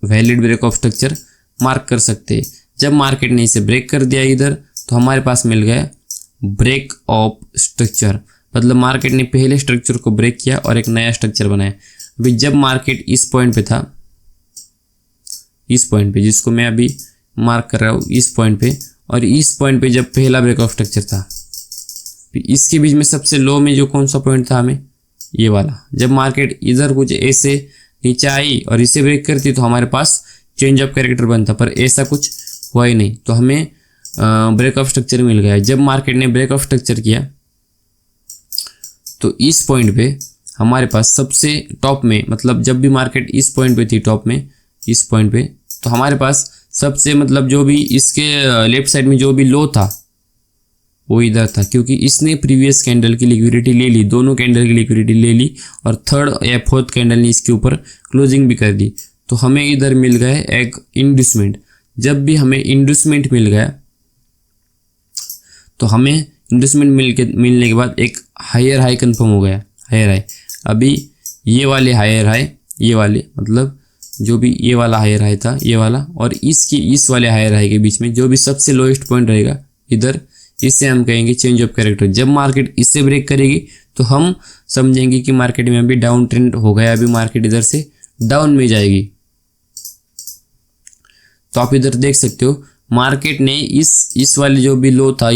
valid break of structure mark कर सकते हैं। जब मार्केट ने इसे ब्रेक कर दिया इधर, तो हमारे पास मिल गया ब्रेक ऑफ स्ट्रक्चर, मतलब मार्केट ने पहले स्ट्रक्चर को ब्रेक किया और एक नया स्ट्रक्चर बनाया। अभी जब मार्केट इस पॉइंट पे था, इस पॉइंट पे जिसको मैं अभी मार्क कर रहा हूँ, इस पॉइंट पे, और इस पॉइंट पे जब पहला ब्रेक ऑफ स्ट्रक्चर था, इसके बीच में सबसे लो में जो कौन सा पॉइंट था हमें, ये वाला। जब मार्केट इधर कुछ ऐसे नीचे आई और इसे ब्रेक करती तो हमारे पास चेंज ऑफ कैरेक्टर बनता, पर ऐसा कुछ हुआ ही नहीं, तो हमें ब्रेक ऑफ स्ट्रक्चर मिल गया। जब मार्केट ने ब्रेक ऑफ स्ट्रक्चर किया तो इस पॉइंट पे हमारे पास सबसे टॉप में, मतलब जब भी मार्केट इस पॉइंट पे थी टॉप में, इस पॉइंट पे, तो हमारे पास सबसे मतलब जो भी इसके लेफ्ट साइड में जो भी लो था वो इधर था, क्योंकि इसने प्रीवियस कैंडल की लिक्विडिटी ले ली, दोनों कैंडल की लिक्विडिटी ले ली, और थर्ड या फोर्थ कैंडल ने इसके ऊपर क्लोजिंग भी कर दी, तो हमें इधर मिल गया एक इंडस्टमेंट। जब भी हमें इंडस्टमेंट मिल गया तो हमें इंडस्टमेंट मिलने के बाद एक हायर हाई कंफर्म हो गया, हायर हाई। अभी ये वाले हायर हाई, ये वाले मतलब जो भी ये वाला हायर हाई था, ये वाला, और इसकी इस वाले हायर हाई के बीच में जो भी सबसे लोएस्ट पॉइंट रहेगा इधर, इससे हम कहेंगे चेंज ऑफ कैरेक्टर। जब मार्केट इससे ब्रेक करेगी तो हम समझेंगे कि मार्केट में अभी डाउन ट्रेंड हो गया, अभी मार्केट इधर से डाउन में जाएगी। तो आप इधर देख सकते हो मार्केट ने इस वाले जो भी लो था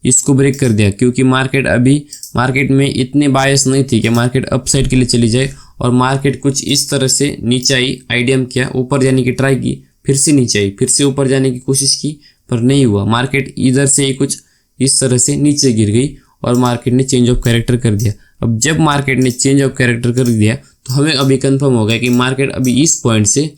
इसको ब्रेक कर दिया, क्योंकि मार्केट में इतने बायस नहीं थी कि मार्केट अपसाइड के लिए चली जाए, और मार्केट कुछ इस तरह से नीचे आई, आईडीएम किया, ऊपर जाने की ट्राई की, फिर से नीचे आई, फिर से ऊपर जाने की कोशिश की, पर नहीं हुआ। मार्केट इधर से कुछ इस तरह से नीचे गिर गई और मार्केट ने चेंज ऑफ कैरेक्टर कर दिया। अब जब मार्केट ने चेंज ऑफ कैरेक्टर कर दिया तो हमें अभी कंफर्म हो गया कि मार्केट अभी इस पॉइंट से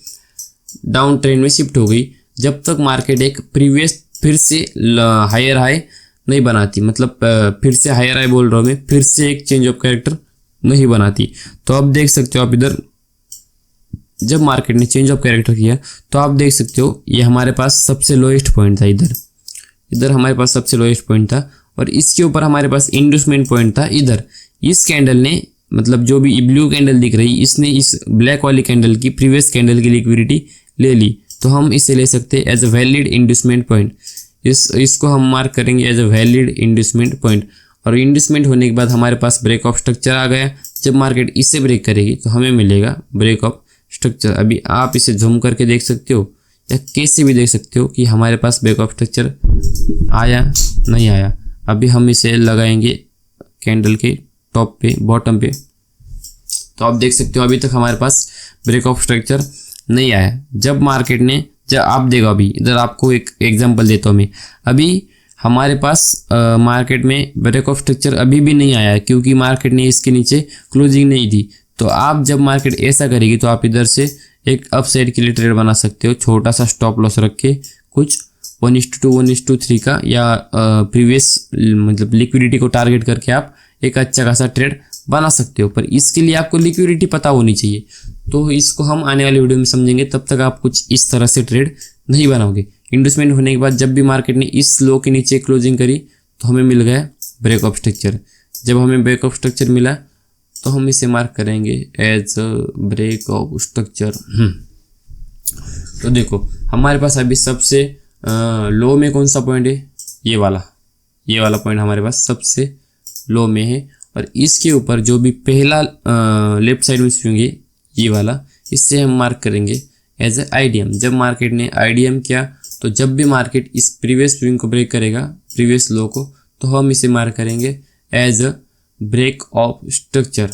डाउन ट्रेंड में शिफ्ट हो गई। जब तक मार्केट एक प्रीवियस फिर से हायर हाई नहीं बनाती, मतलब फिर से हायर हाई बोल रहा हूँ मैं, फिर से एक चेंज ऑफ कैरेक्टर नहीं बनाती। तो आप देख सकते हो, आप इधर जब मार्केट ने चेंज ऑफ कैरेक्टर किया तो आप देख सकते हो ये हमारे पास सबसे लोएस्ट पॉइंट था, इधर हमारे पास सबसे लोएस्ट पॉइंट था, और इसके ऊपर हमारे पास इंडस्टमेंट पॉइंट था इधर। इस कैंडल ने, मतलब जो भी ब्लू कैंडल दिख रही, इसने इस ब्लैक वाली कैंडल की प्रीवियस कैंडल की लिक्विडिटी ले ली, तो हम इसे ले सकते हैं एज अ वैलिड इंडस्टमेंट पॉइंट। इसको हम मार्क करेंगे एज अ वैलिड इंडस्टमेंट पॉइंट। और इंडस्टमेंट होने के बाद हमारे पास ब्रेक ऑफ स्ट्रक्चर आ गया। जब मार्केट इससे ब्रेक करेगी तो हमें मिलेगा ब्रेक ऑफ स्ट्रक्चर। अभी आप इसे जूम करके देख सकते हो या कैसे भी देख सकते हो कि हमारे पास ब्रेक ऑफ स्ट्रक्चर आया नहीं आया। अभी हम इसे लगाएंगे कैंडल के टॉप पे, बॉटम पे, तो आप देख सकते हो अभी तक हमारे पास ब्रेक ऑफ स्ट्रक्चर नहीं आया। जब मार्केट ने, जब आप देखो, अभी इधर आपको एक एग्जांपल देता हूँ मैं। अभी हमारे पास मार्केट में ब्रेक ऑफ स्ट्रक्चर अभी भी नहीं आया है, क्योंकि मार्केट ने इसके नीचे क्लोजिंग नहीं दी। तो आप जब मार्केट ऐसा करेगी तो आप इधर से एक अप साइड के लिए ट्रेड बना सकते हो, छोटा सा स्टॉप लॉस रख के, कुछ 1:2 1:3 का, या प्रीवियस मतलब लिक्विडिटी को टारगेट करके आप एक अच्छा खासा ट्रेड बना सकते हो। पर इसके लिए आपको लिक्विडिटी पता होनी चाहिए, तो इसको हम आने वाली वीडियो में समझेंगे। तब तक आप कुछ इस तरह से ट्रेड नहीं बनाओगे। इंडस्टमेंट होने के बाद जब भी मार्केट ने इस लो के नीचे क्लोजिंग करी तो हमें मिल गया ब्रेक ऑफ स्ट्रक्चर। जब हमें ब्रेक ऑफ स्ट्रक्चर मिला तो हम इसे मार्क करेंगे एज ब्रेक ऑफ स्ट्रक्चर। तो देखो हमारे पास अभी सबसे लो में कौन सा पॉइंट है, ये वाला पॉइंट हमारे पास सबसे लो में है, और इसके ऊपर जो भी पहला लेफ्ट साइड में स्विंग है ये वाला, इससे हम मार्क करेंगे एज ए आईडीएम। जब मार्केट ने आईडीएम किया तो जब भी मार्केट इस प्रीवियस स्विंग को ब्रेक करेगा, प्रीवियस लो को, तो हम इसे मार्क करेंगे as a break of structure.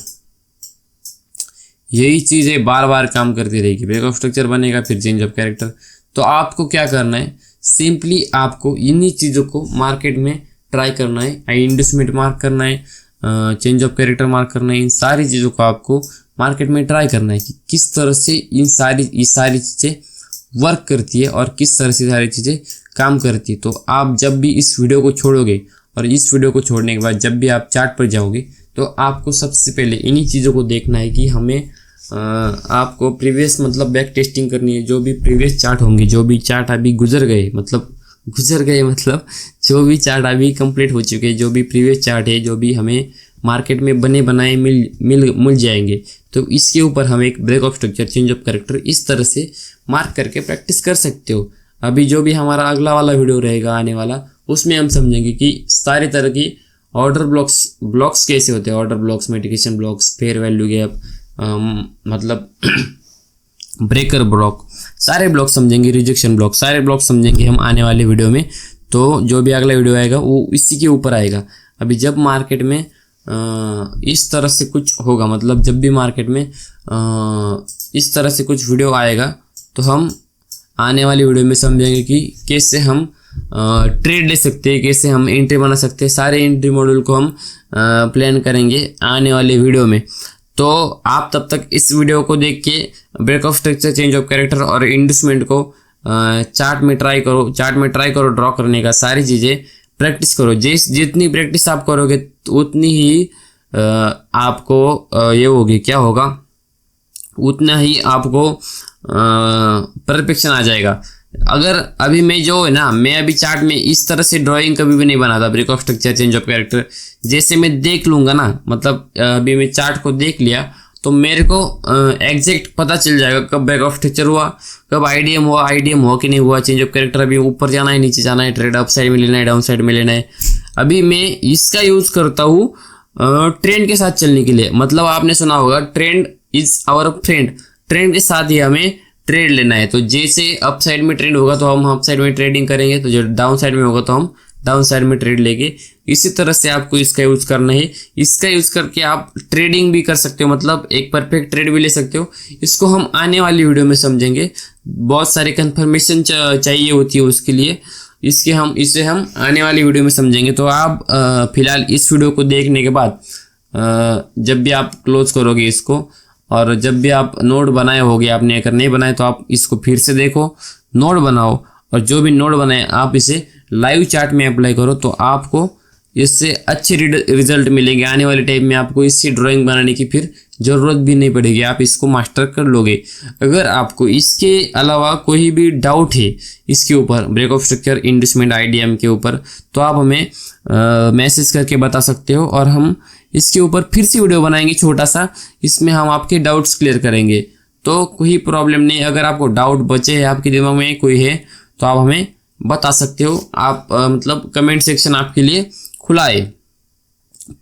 यही चीज़ें बार बार काम करती रहेगी। ब्रेक ऑफ स्ट्रक्चर बनेगा, फिर चेंज ऑफ कैरेक्टर। तो आपको क्या करना है, सिंपली आपको इन्हीं चीज़ों को मार्केट में ट्राई करना है। इंडस्टमेंट मार्क करना है, चेंज ऑफ कैरेक्टर मार्क करना है, इन सारी चीज़ों को आपको मार्केट में ट्राई करना है कि किस तरह से ये सारी चीज़ें वर्क करती है और किस तरह से सारी चीज़ें काम करती है। तो आप जब भी इस वीडियो को छोड़ोगे और इस वीडियो को छोड़ने के बाद जब भी आप चार्ट पर जाओगे तो आपको सबसे पहले इन्हीं चीज़ों को देखना है कि हमें आपको प्रीवियस मतलब बैक टेस्टिंग करनी है। जो भी प्रीवियस चार्ट होंगे, जो भी चार्ट अभी गुजर गए मतलब जो भी चार्ट अभी कंप्लीट हो चुके हैं, जो भी प्रीवियस चार्ट है, जो भी हमें मार्केट में बने बनाए मिल जाएंगे, तो इसके ऊपर हम एक break of structure, change of character इस तरह से मार्क करके प्रैक्टिस कर सकते हो। अभी जो भी हमारा अगला वाला वीडियो रहेगा आने वाला, उसमें हम समझेंगे कि सारी तरह की ऑर्डर ब्लॉक्स कैसे होते हैं, order blocks, mitigation blocks, fair value gap, मतलब ब्रेकर ब्लॉक, सारे ब्लॉक समझेंगे, रिजेक्शन ब्लॉक, सारे ब्लॉक समझेंगे हम आने वाले वीडियो में। तो जो भी अगला वीडियो आएगा वो इसी के ऊपर आएगा। अभी जब मार्केट में इस तरह से कुछ होगा, मतलब जब भी मार्केट में इस तरह से कुछ वीडियो आएगा तो हम आने वाली वीडियो में समझेंगे कि कैसे हम ट्रेड ले सकते हैं, कैसे हम एंट्री बना सकते हैं। सारे एंट्री मॉड्यूल को हम प्लान करेंगे आने वाले वीडियो में। तो आप तब तक इस वीडियो को देख के break of structure, change of character और इंड्यूसमेंट को चार्ट में ट्राई करो ड्रॉ करने का। सारी चीज़ें प्रैक्टिस करो। जितनी प्रैक्टिस आप करोगे उतनी ही आपको ये होगी, क्या होगा, उतना ही आपको परफेक्शन आ जाएगा। अगर अभी मैं जो है ना, मैं अभी चार्ट में इस तरह से ड्राइंग कभी भी नहीं बनाता, break of structure, change of character जैसे मैं देख लूंगा ना, मतलब अभी मैं चार्ट को देख लिया तो मेरे को एग्जैक्ट पता चल जाएगा कब ब्रेक ऑफ स्ट्रक्चर हुआ, कब आईडीएम हुआ कि नहीं हुआ, चेंज ऑफ कैरेक्टर अभी ऊपर जाना है, नीचे जाना है, ट्रेड अप साइड में लेना है, डाउन साइड में लेना है। अभी मैं इसका यूज करता हूँ ट्रेंड के साथ चलने के लिए। मतलब आपने सुना होगा trend is our friend, trend के साथ ही हमें ट्रेड लेना है। तो जैसे अप साइड में ट्रेंड होगा तो हम अप साइड में ट्रेडिंग करेंगे, तो जो डाउन साइड में होगा तो हम डाउन साइड में ट्रेड लेंगे। इसी तरह से आपको इसका यूज करना है। इसका यूज करके आप ट्रेडिंग भी कर सकते हो, मतलब एक परफेक्ट ट्रेड भी ले सकते हो। इसको हम आने वाली वीडियो में समझेंगे। बहुत सारी कंफर्मेशन चाहिए होती है उसके लिए, इसे हम आने वाली वीडियो में समझेंगे। तो आप फिलहाल इस वीडियो को देखने के बाद जब भी आप क्लोज करोगे इसको, और जब भी आप नोट बनाए होगे, आपने अगर नहीं बनाए तो आप इसको फिर से देखो, नोट बनाओ, और जो भी नोट बनाए आप इसे लाइव चार्ट में अप्लाई करो। तो आपको इससे अच्छे रिजल्ट मिलेंगे। आने वाले टाइम में आपको इससे ड्राइंग बनाने की फिर ज़रूरत भी नहीं पड़ेगी, आप इसको मास्टर कर लोगे। अगर आपको इसके अलावा कोई भी डाउट है इसके ऊपर, break of structure, inducement, IDM के ऊपर, तो आप हमें मैसेज करके बता सकते हो, और हम इसके ऊपर फिर से वीडियो बनाएंगे छोटा सा। इसमें हम आपके डाउट्स क्लियर करेंगे। तो कोई प्रॉब्लम नहीं। अगर आपको डाउट बचे है, आपके दिमाग में कोई है, तो आप हमें बता सकते हो। आप मतलब कमेंट सेक्शन आपके लिए खुला है।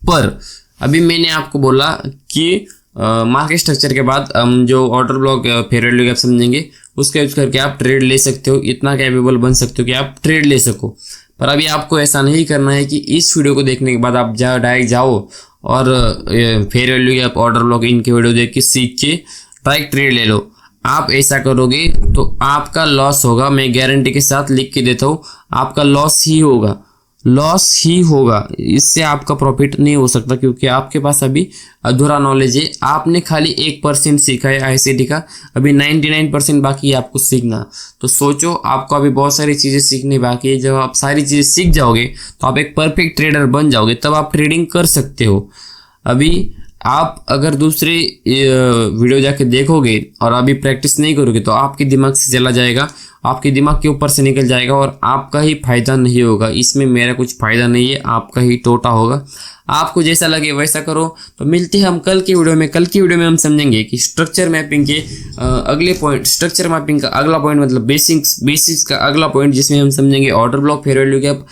पर अभी मैंने आपको बोला कि मार्केट स्ट्रक्चर के बाद हम जो order block, fair value gap समझेंगे, उसका यूज करके आप ट्रेड ले सकते हो। इतना कैपेबल बन सकते हो कि आप ट्रेड ले सको। पर अभी आपको ऐसा नहीं करना है कि इस वीडियो को देखने के बाद आप डायरेक्ट जाओ और fair value gap, order block, इनके वीडियो देख के सीख के डायरेक्ट ट्रेड ले लो। आप ऐसा करोगे तो आपका लॉस होगा। मैं गारंटी के साथ लिख के देता हूँ, आपका लॉस ही होगा। इससे आपका प्रॉफिट नहीं हो सकता, क्योंकि आपके पास अभी अधूरा नॉलेज है। आपने खाली 1% सीखा है आईसीटी का, अभी 99% बाकी है आपको सीखना। तो सोचो, आपको अभी बहुत सारी चीज़ें सीखनी बाकी है। जब आप सारी चीज़ें सीख जाओगे तो आप एक परफेक्ट ट्रेडर बन जाओगे, तब आप ट्रेडिंग कर सकते हो। अभी आप अगर दूसरे वीडियो जाके देखोगे और अभी प्रैक्टिस नहीं करोगे तो आपके दिमाग से चला जाएगा, आपके दिमाग के ऊपर से निकल जाएगा, और आपका ही फायदा नहीं होगा। इसमें मेरा कुछ फायदा नहीं है, आपका ही टोटा होगा। आपको जैसा लगे वैसा करो। तो मिलते हैं हम कल की वीडियो में। कल की वीडियो में हम समझेंगे कि स्ट्रक्चर मैपिंग के अगले पॉइंट, स्ट्रक्चर मैपिंग का अगला पॉइंट, मतलब बेसिक्स का अगला पॉइंट, जिसमें हम समझेंगे order block, fair value gap,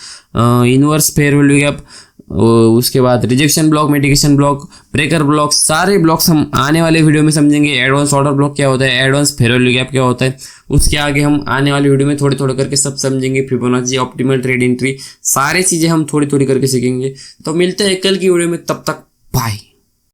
inverse fair value gap, उसके बाद rejection block, mitigation block, breaker block, सारे ब्लॉक्स हम आने वाले वीडियो में समझेंगे। एडवांस ऑर्डर ब्लॉक क्या होता है, एडवांस फेयर वैल्यू गैप क्या होता है, उसके आगे हम आने वाली वीडियो में थोड़े थोड़े करके सब समझेंगे। फिबोनाची, ऑप्टिमल ट्रेड एंट्री, सारी चीज़ें हम थोड़ी थोड़ी करके सीखेंगे। तो मिलते हैं कल की वीडियो में, तब तक बाय।